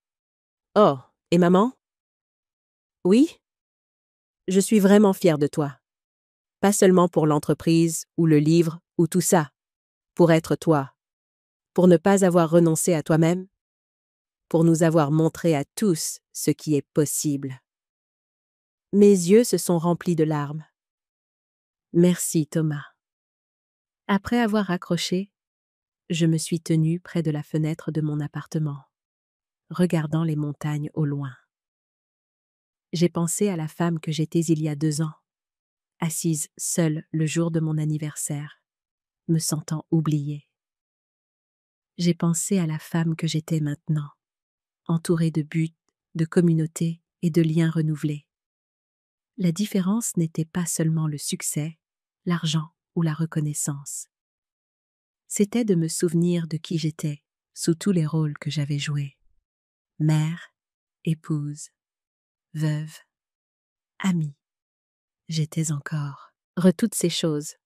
Oh, et maman? Oui? Je suis vraiment fière de toi. Pas seulement pour l'entreprise, ou le livre, ou tout ça. Pour être toi. Pour ne pas avoir renoncé à toi-même. Pour nous avoir montré à tous ce qui est possible. Mes yeux se sont remplis de larmes. Merci, Thomas. Après avoir raccroché, je me suis tenue près de la fenêtre de mon appartement, regardant les montagnes au loin. J'ai pensé à la femme que j'étais il y a 2 ans, assise seule le jour de mon anniversaire, me sentant oubliée. J'ai pensé à la femme que j'étais maintenant, entourée de buts, de communautés et de liens renouvelés. La différence n'était pas seulement le succès, l'argent ou la reconnaissance. C'était de me souvenir de qui j'étais, sous tous les rôles que j'avais joués. Mère, épouse, veuve, amie. J'étais encore toutes ces choses.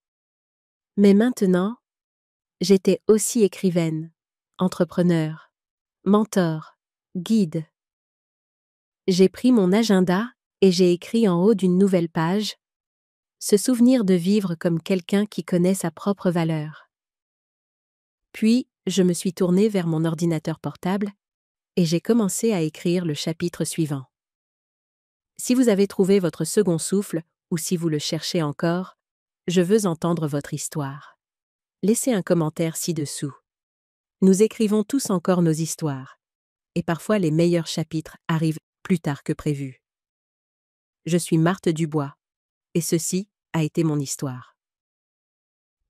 Mais maintenant, j'étais aussi écrivaine, entrepreneur, mentor, guide. J'ai pris mon agenda et j'ai écrit en haut d'une nouvelle page « Se souvenir de vivre comme quelqu'un qui connaît sa propre valeur ». Puis, je me suis tournée vers mon ordinateur portable et j'ai commencé à écrire le chapitre suivant. Si vous avez trouvé votre second souffle ou si vous le cherchez encore, je veux entendre votre histoire. Laissez un commentaire ci-dessous. Nous écrivons tous encore nos histoires, et parfois les meilleurs chapitres arrivent plus tard que prévu. Je suis Marthe Dubois, et ceci a été mon histoire.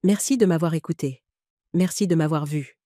Merci de m'avoir écouté. Merci de m'avoir vu.